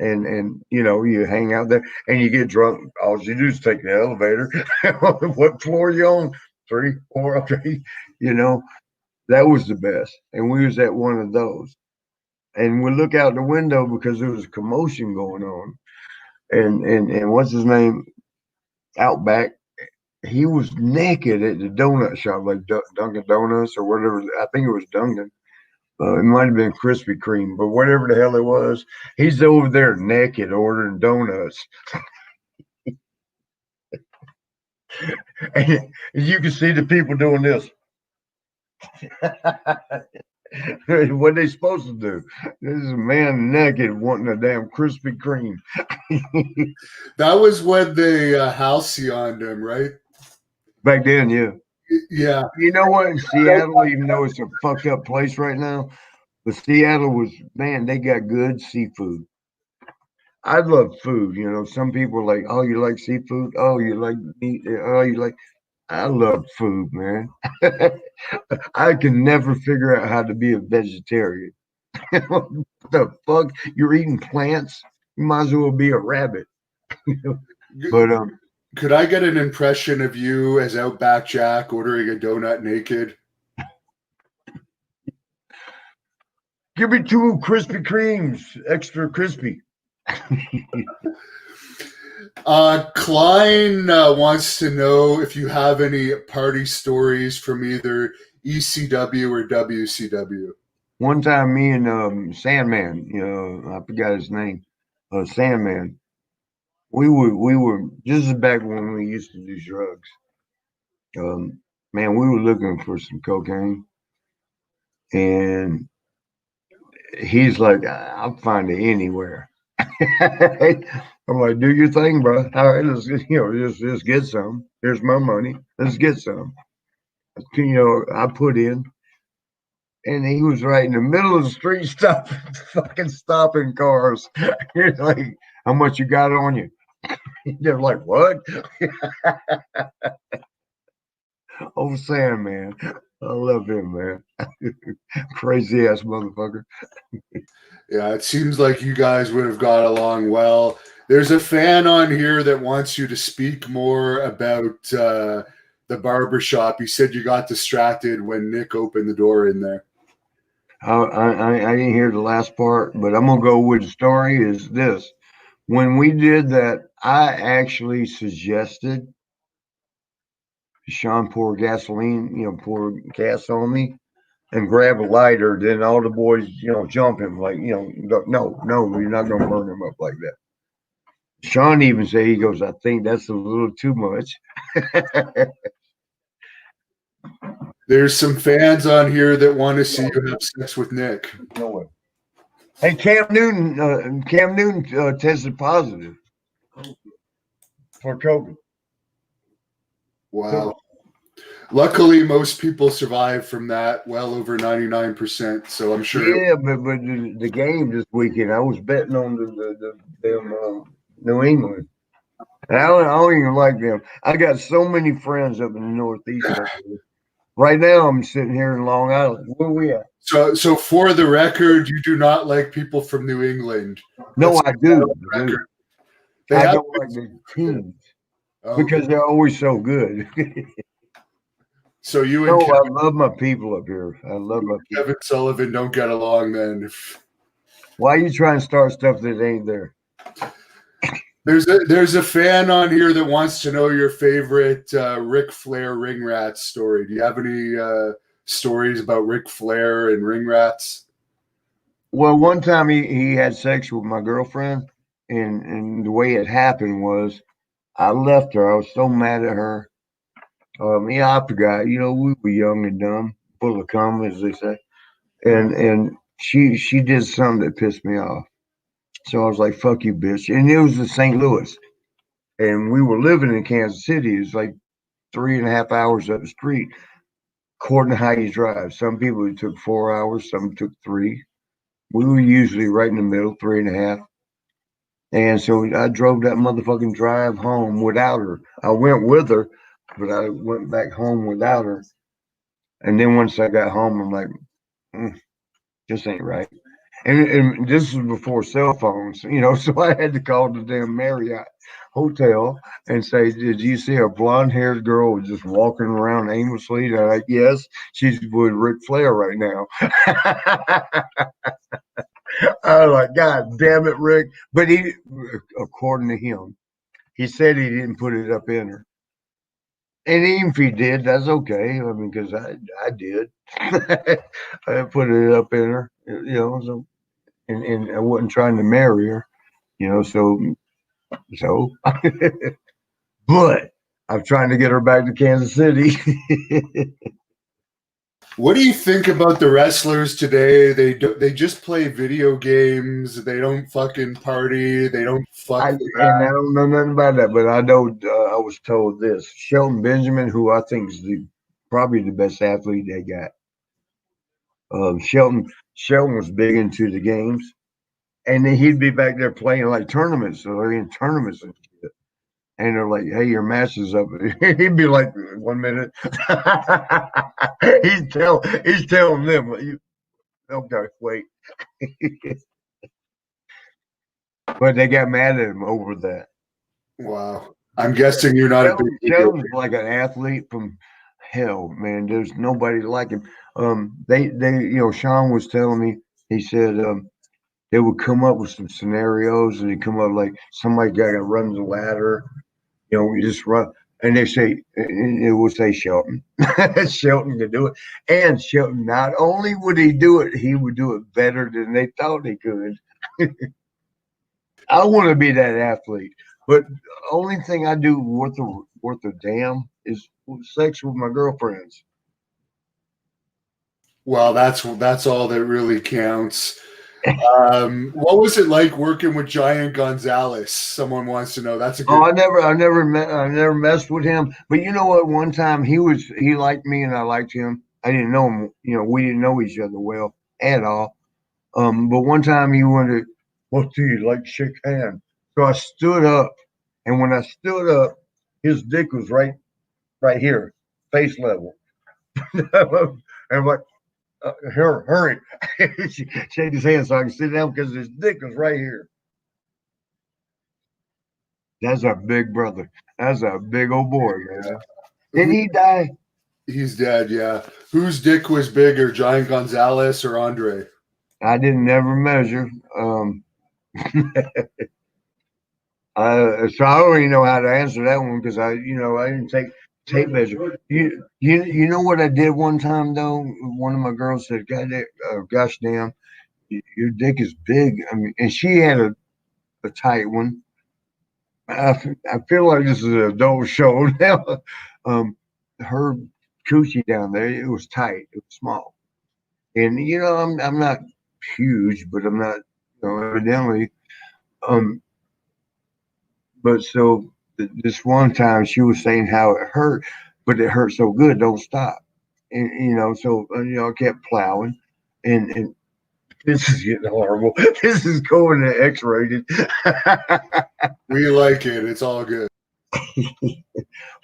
And you hang out there and you get drunk. All you do is take the elevator. What floor you on? 3, 4, okay. That was the best. And we was at one of those. And we look out the window because there was a commotion going on. And what's his name? Outback. He was naked at the donut shop, like Dunkin' Donuts or whatever. I think it was Dunkin'. It might have been Krispy Kreme, but whatever the hell it was, he's over there naked ordering donuts. And you can see the people doing this. What they supposed to do? This is a man naked wanting a damn Krispy Kreme. That was when they halcyoned him, right? Back then, yeah. Yeah. You know what? In Seattle, even though it's a fucked up place right now, but Seattle was, man, they got good seafood. I love food. You know, some people are like, oh, you like seafood? Oh, you like meat? Oh, you like. I love food, man. I can never figure out how to be a vegetarian. What the fuck? You're eating plants? You might as well be a rabbit. But Could I get an impression of you as Outback Jack ordering a donut naked? give me 2 Krispy Kremes, extra crispy. Klein wants to know if you have any party stories from either ECW or WCW. One time, me and Sandman, you know, I forgot his name, Sandman. We were. This is back when we used to do drugs. Man, we were looking for some cocaine, and he's like, "I'll find it anywhere." I'm like, "Do your thing, bro. All right, let's just get some. Here's my money. Let's get some." You know, I put in, and he was right in the middle of the street, stopping cars. He's like, "How much you got on you?" They're like, "What?" Oh, Sandman. I love him, man. Crazy ass motherfucker. Yeah, it seems like you guys would have got along well. There's a fan on here that wants you to speak more about the barbershop. You said you got distracted when Nick opened the door in there. I didn't hear the last part, but I'm gonna go with the story. Is this when we did that? I actually suggested Sean pour gasoline, pour gas on me and grab a lighter. Then all the boys, jump him like, no, you're not gonna burn him up like that. Sean even said, he goes, I think that's a little too much. There's some fans on here that want to see you have sex with Nick. No way. Hey, Cam Newton tested positive for COVID. Wow. Luckily, most people survive from that, well over 99%. So I'm sure. Yeah, but the game this weekend, I was betting on them New England. And I don't even like them. I got so many friends up in the Northeast. Right now, I'm sitting here in Long Island. Where we at? So for the record, you do not like people from New England. No, I do. I have don't like the teams okay. because they're always so good. So you and I love my people up here. I love my people. Kevin Sullivan don't get along then. Why are you trying to start stuff that ain't there? There's a fan on here that wants to know your favorite Ric Flair ring rat story. Do you have any stories about Ric Flair and ring rats? Well, one time he had sex with my girlfriend, and the way it happened was I left her. I was so mad at her. I forgot. We were young and dumb, full of cum, as they say. And she did something that pissed me off. So I was like, fuck you, bitch. And it was in St. Louis. And we were living in Kansas City. It was like 3.5 hours up the street, according to how you drive. Some people it took 4 hours, some took 3. We were usually right in the middle, 3.5. And so I drove that motherfucking drive home without her. I went with her, but I went back home without her. And then once I got home, I'm like, this ain't right. And this was before cell phones, so I had to call the damn Marriott hotel and say, did you see a blonde-haired girl just walking around aimlessly? And they're like, yes, she's with Ric Flair right now. I was like, God damn it, Rick. But he, according to him, he said he didn't put it up in her. And even if he did, that's okay. I mean, because I did. I put it up in her, so, and I wasn't trying to marry her, so. But I'm trying to get her back to Kansas City. What do you think about the wrestlers today? They just play video games. They don't fucking party. They don't fuck. And I don't know nothing about that, but I know I was told this. Shelton Benjamin, who I think is probably the best athlete they got. Shelton was big into the games, and then he'd be back there playing like tournaments. So they're in tournaments and shit. And they're like, "Hey, your match is up." He'd be like, "1 minute." he's telling them, "You okay? Wait." But they got mad at him over that. Wow. I'm guessing you're not a big Shelton's like an athlete from hell, man. There's nobody like him. They Sean was telling me, he said they would come up with some scenarios, and they come up like somebody got to run the ladder, we just run, and they say it would say Shelton. Shelton could do it, and Shelton, not only would he do it, he would do it better than they thought he could. I want to be that athlete, but the only thing I do worth a damn is sex with my girlfriends. Well, that's all that really counts. What was it like working with Giant Gonzalez? Someone wants to know. That's a good. I never messed with him. But you know what? One time he liked me and I liked him. I didn't know him. We didn't know each other well at all. But one time he wanted, "What do you like to shake hands?" So I stood up, and when I stood up, his dick was right here, face level. And I'm like, hurry. Shake his hand so I can sit down because his dick was right here. That's our big brother. That's a big old boy, man. Did he die? He's dead, yeah. Whose dick was bigger, Giant Gonzalez or Andre? I didn't never measure. So I don't even know how to answer that one because I didn't take tape measure. You know what I did one time though? One of my girls said, "Gosh damn, your dick is big." I mean, and she had a tight one. I feel like this is an adult show now. Her coochie down there, it was tight, it was small, and I'm not huge, but I'm not evidently. But so this one time she was saying how it hurt, but it hurt so good, don't stop. And so I kept plowing, and this is getting horrible. This is going to X-rated. We like it. It's all good.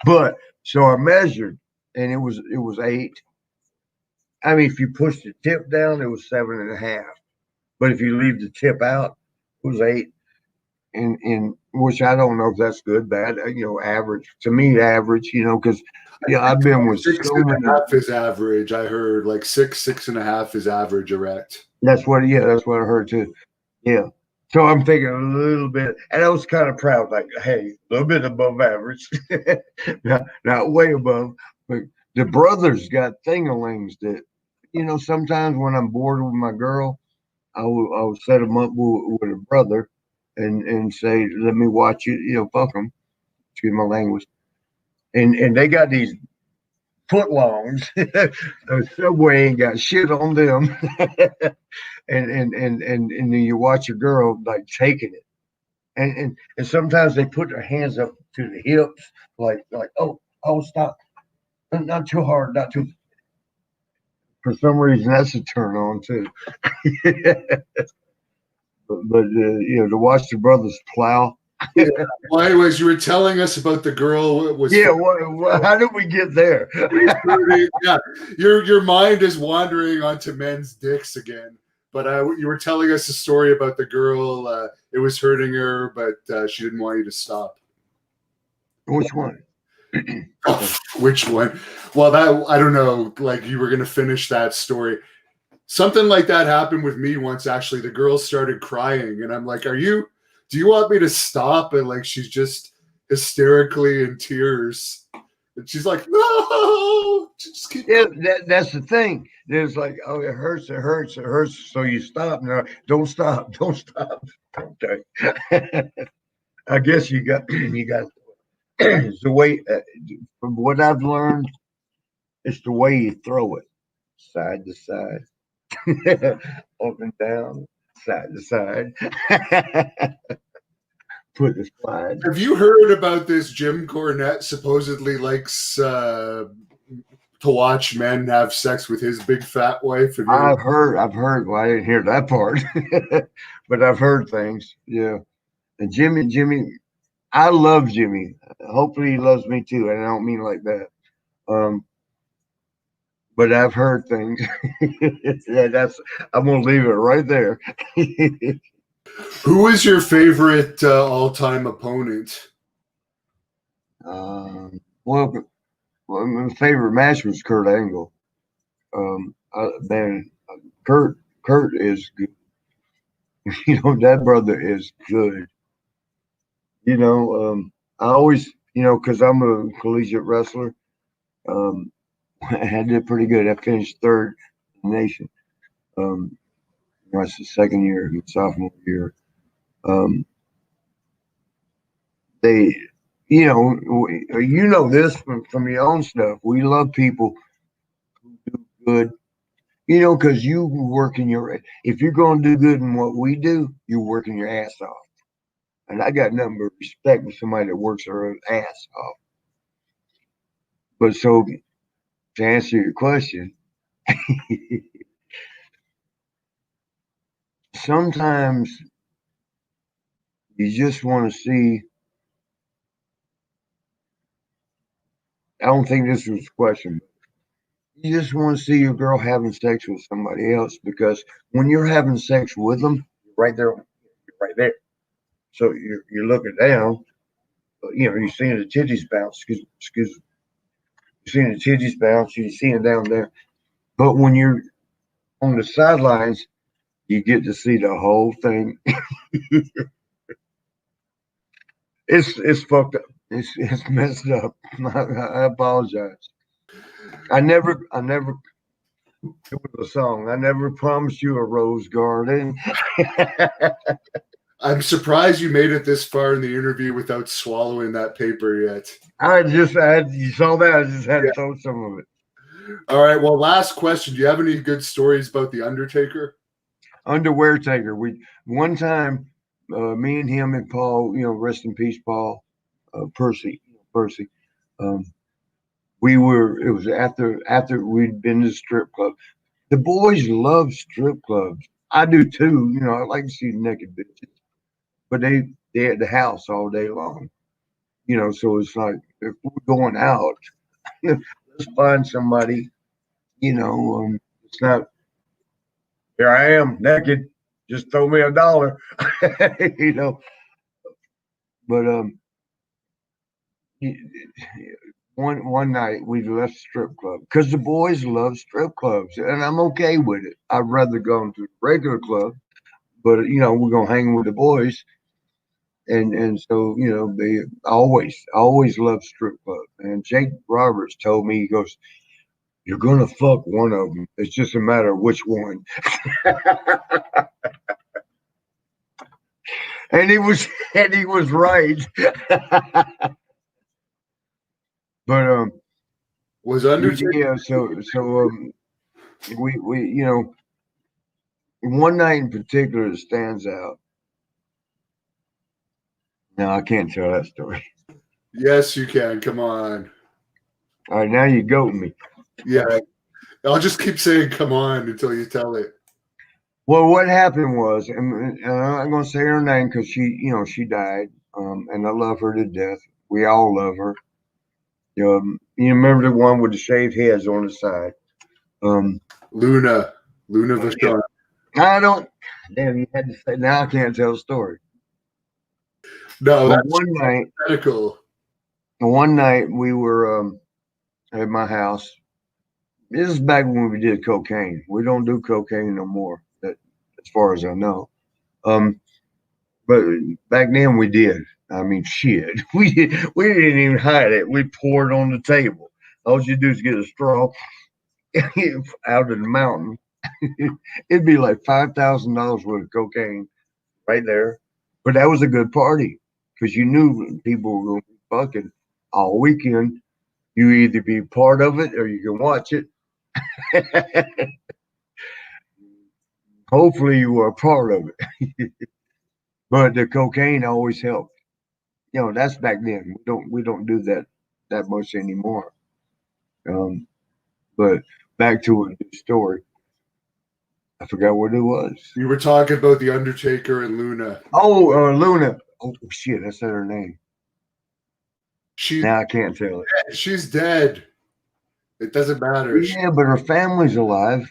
But so I measured, and it was 8. I mean, if you push the tip down, it was 7.5. But if you leave the tip out, it was 8. And which I don't know if that's good, bad, average. To me, average, because I've been with 6.5 is average. I heard like 6.5 is average erect. That's what I heard too. Yeah. So I'm thinking a little bit, and I was kind of proud, like, hey, a little bit above average, not way above. But the brothers got thingalings that, sometimes when I'm bored with my girl, I will set them up with a brother. And say, "Let me watch it," fuck them. Excuse my language. And they got these footlongs. The Subway ain't got shit on them. and then you watch your girl like taking it. And sometimes they put their hands up to the hips, like oh stop, not too hard, not too. For some reason, that's a turn on too. But to watch the brothers plow. Yeah. Well, anyways, you were telling us about the girl. How did we get there? Yeah, your mind is wandering onto men's dicks again. But you were telling us a story about the girl. It was hurting her, but she didn't want you to stop. Which one? Which one? Well, I don't know. Like you were going to finish that story. Something like that happened with me once, actually. The girl started crying, and I'm like, do you want me to stop? And like, she's just hysterically in tears. And she's like, no, just keep going. That's the thing. There's like, oh, it hurts. So you stop. No, don't stop. Okay. I guess you got it's the way, from what I've learned, it's the way you throw it, side to side, up and down, side to side. Put the slide. Have you heard about this? Jim Cornette supposedly likes to watch men have sex with his big fat wife. I've heard. Well, I didn't hear that part, but I've heard things. Yeah, and Jimmy, I love Jimmy. Hopefully, he loves me too, and I don't mean like that. But I've heard things. Yeah, I'm gonna leave it right there. Who is your favorite all-time opponent? Well, my favorite match was Kurt Angle. Man, Kurt is good. That brother is good. I always, because I'm a collegiate wrestler, I did pretty good. I finished third in the nation. That's the second year, sophomore year. They, this from your own stuff. We love people who do good, because you working if you're going to do good in what we do, you're working your ass off. And I got nothing but respect for somebody that works their own ass off. But so, to answer your question, sometimes you just want to see. I don't think this was a question. You just want to see your girl having sex with somebody else, because when you're having sex with them, right there, So you're looking down, you're seeing the titties bounce. Excuse me. You're seeing the titties bounce. You're seeing down there. But when you're on the sidelines, you get to see the whole thing. It's fucked up. It's messed up. I apologize. I never. It was a song. I never promised you a rose garden. I'm surprised you made it this far in the interview without swallowing that paper yet. You saw that. I just had to throw some of it. All right. Well, last question. Do you have any good stories about The Undertaker? Underwear Taker. One time, me and him and Paul, rest in peace, Paul, Percy. It was after we'd been to the strip club. The boys love strip clubs. I do too. I like to see naked bitches, but they at the house all day long. So it's like, if we're going out, let's find somebody. It's not, here I am naked, just throw me $1. But one night we left strip club because the boys love strip clubs, and I'm okay with it. I'd rather go to a regular club, but we're gonna hang with the boys, and so they always love strip clubs. And Jake Roberts told me, he goes, "You're gonna fuck one of them. It's just a matter of which one." And he was right. But Was Undertaker? Yeah. So we one night in particular that stands out. No, I can't tell that story. Yes, you can. Come on. All right, now you goat me. Yeah. I'll just keep saying "come on" until you tell it. Well, what happened was, and I'm not going to say her name because she died, and I love her to death. We all love her. You remember the one with the shaved heads on the side? Luna Vachon. I don't. Damn, you had to say. Now I can't tell the story. No, but that's medical. One night we were at my house. This is back when we did cocaine. We don't do cocaine no more, as far as I know. But back then we did. I mean, shit. We didn't even hide it. We poured it on the table. All you do is get a straw out of the mountain. It'd be like $5,000 worth of cocaine right there. But that was a good party because you knew people were going to be fucking all weekend. You either be part of it or you can watch it. Hopefully you were a part of it. But the cocaine always helped. That's back then. We don't do that much anymore. But back to the story. I forgot what it was. You were talking about the Undertaker and Luna. Oh, Luna. Oh shit, I said her name. She Now I can't tell it. she's dead. It doesn't matter. Yeah, but her family's alive.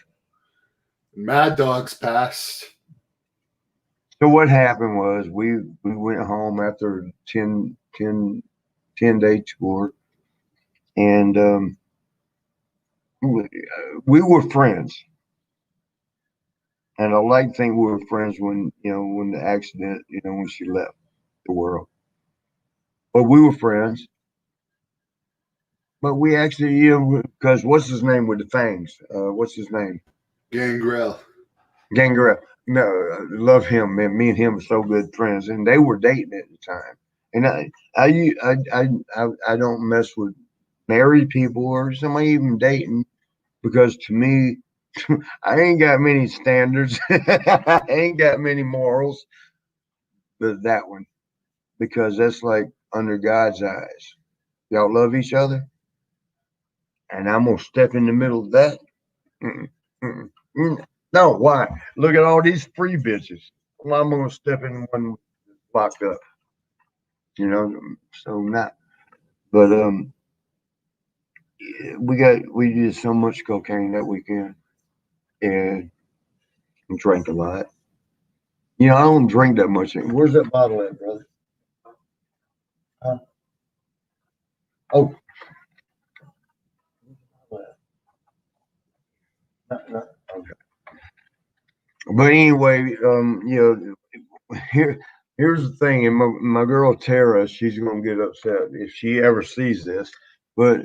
Mad Dog's passed. So what happened was we went home after a 10-day tour, and we were friends. And I like to think we were friends when the accident, when she left the world. But we were friends. But we actually, because what's his name with the fangs? What's his name? Gangrel. Gangrel. No, I love him, man. Me and him are so good friends, and they were dating at the time. And I don't mess with married people or somebody even dating, because to me, I ain't got many standards. I ain't got many morals, but that one, because that's like under God's eyes. Y'all love each other, and I'm gonna step in the middle of that. Mm-mm, mm-mm, mm. No, why? Look at all these free bitches. Well, I'm gonna step in one locked up. So not. But we did so much cocaine that weekend, and drank a lot. I don't drink that much. Where's that bottle at, brother? Huh? Oh. No, okay. But anyway, here's the thing, and my girl Tara, she's gonna get upset if she ever sees this, but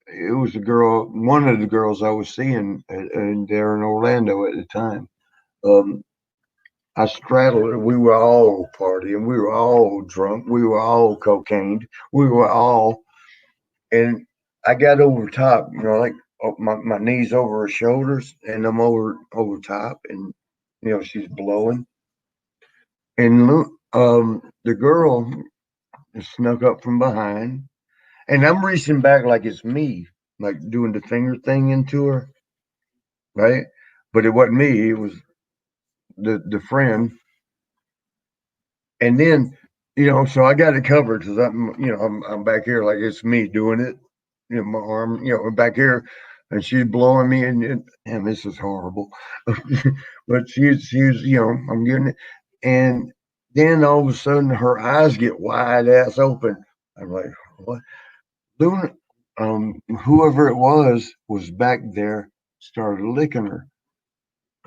it was one of the girls I was seeing there in Orlando at the time. I straddled her. We were all partying. We were all drunk. We were all cocained. We were all, and I got over top, like my knees over her shoulders, and I'm over top, and she's blowing, and the girl snuck up from behind, and I'm reaching back like it's me, like doing the finger thing into her, right? But it wasn't me. It was the friend. And then, so I got it covered because I'm back here like it's me doing it. My arm, back here, and she's blowing me, and this is horrible. But she's, I'm getting it, and then all of a sudden her eyes get wide ass open. I'm like, what? Luna, whoever it was back there, started licking her.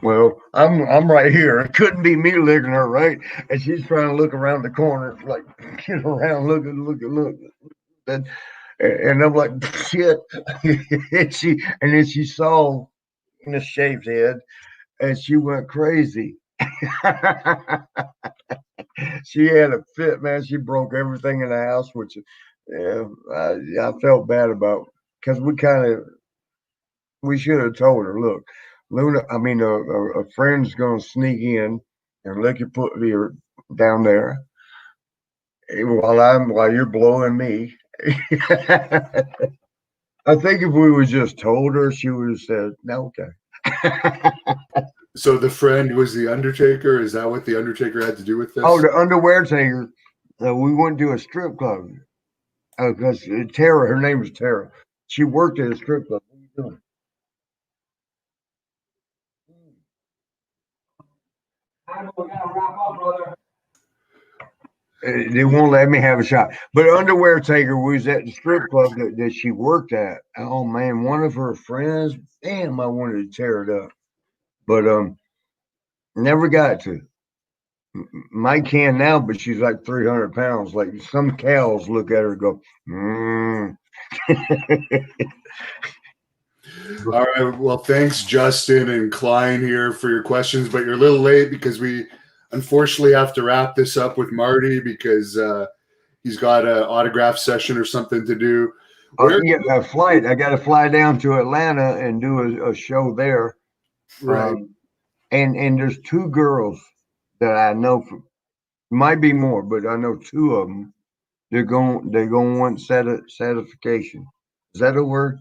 Well, I'm right here. It couldn't be me licking her, right? And she's trying to look around the corner, like get around, look. And I'm like, shit. and then she saw the shaved head, and she went crazy. She had a fit, man. She broke everything in the house, which I felt bad about, because we should have told her, look, Luna, I mean, a friend's going to sneak in and lick your foot here down there while you're blowing me. I think if we would just told her, she would have said, no, okay. So the friend was the Undertaker? Is that what the Undertaker had to do with this? Oh, the underwear taker. We went to a strip club. Because Tara, her name was Tara. She worked at a strip club. What are you doing? We gotta wrap up, brother. They won't let me have a shot. But Underwear Taker was at the strip club that she worked at. Oh man, one of her friends, damn, I wanted to tear it up. But never got to. Mike can now, but she's like 300 pounds. Like some cows look at her and go, All right. Well, thanks, Justin and Klein here for your questions, but you're a little late because we unfortunately have to wrap this up with Marty because He's got an autograph session or something to do. Yeah, a flight. I got to fly down to Atlanta and do a show there. Right. And there's two girls that I know, might be more, but I know two of them. They're going to want satisfaction. Is that a word?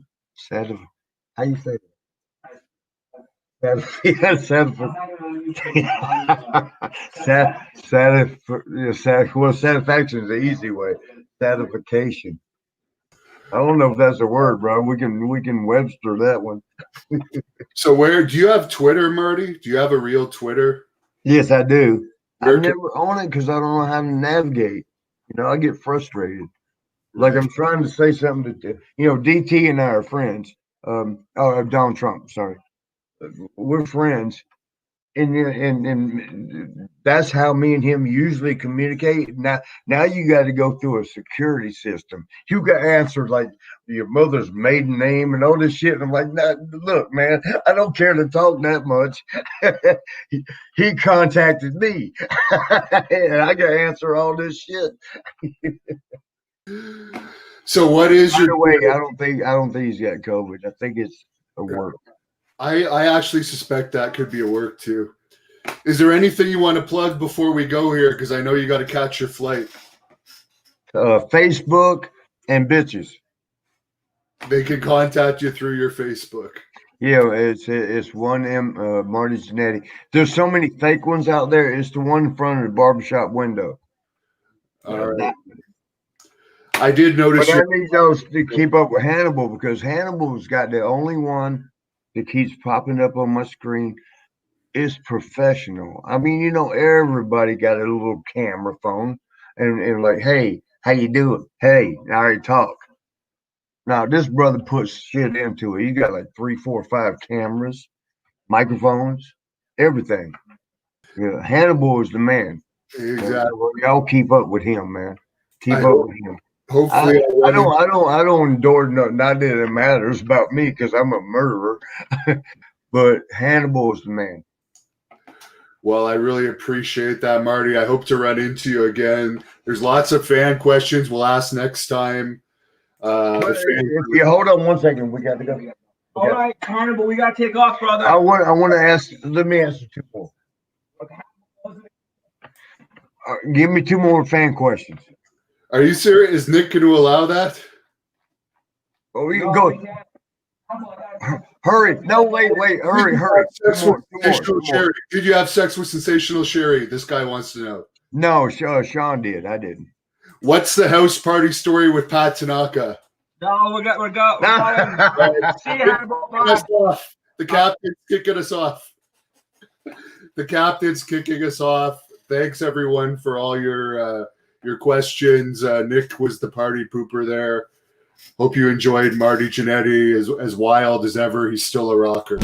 How you say it? Satisfaction is the easy way. Satisfaction. I don't know if that's a word, bro. We can Webster that one. So do you have Twitter, Marty? Do you have a real Twitter? Yes, I do. I'm never on it because I don't know how to navigate. I get frustrated. Like I'm trying to say something to DT and I are friends. Donald Trump, sorry. We're friends. And that's how me and him usually communicate. Now you got to go through a security system. You got to answer like your mother's maiden name and all this shit. And I'm like, nah, look, man, I don't care to talk that much. he contacted me, and I got to answer all this shit. So what is By the way, I don't think he's got COVID. I think it's a work. I actually suspect that could be a work too. Is there anything you want to plug before we go here? Because I know you got to catch your flight. Facebook and bitches. They can contact you through your Facebook. Yeah, it's one Marty Jannetty. There's so many fake ones out there. It's the one in front of the barbershop window. All right. I did notice. But I need those to keep up with Hannibal because Hannibal's got the only one that keeps popping up on my screen. It's professional. I mean, everybody got a little camera phone and like, hey, how you doing? Hey, I already talk. Now this brother puts shit into it. He got like 3, 4, 5 cameras, microphones, everything. Yeah, Hannibal is the man. Exactly. Y'all keep up with him, man. Keep up with him. Hopefully, I don't endorse nothing. Not that it matters about me because I'm a murderer. But Hannibal is the man. Well, I really appreciate that, Marty. I hope to run into you again. There's lots of fan questions we'll ask next time. If you hold on one second, we got to go. All right, Hannibal, we got to take off, brother. I want to ask. Let me ask you 2 more. Give me 2 more fan questions. Are you serious? Is Nick going to allow that? Oh, we can go. Hurry! No, wait! Hurry! Two more. Did you have sex with Sensational Sherry? This guy wants to know. No, Sean did. I didn't. What's the house party story with Pat Tanaka? No, we're going. See you, Hannibal. The captain's kicking us off. The captain's kicking us off. Thanks everyone for all your questions. Nick was the party pooper there. Hope you enjoyed Marty Jannetty as wild as ever. He's still a rocker.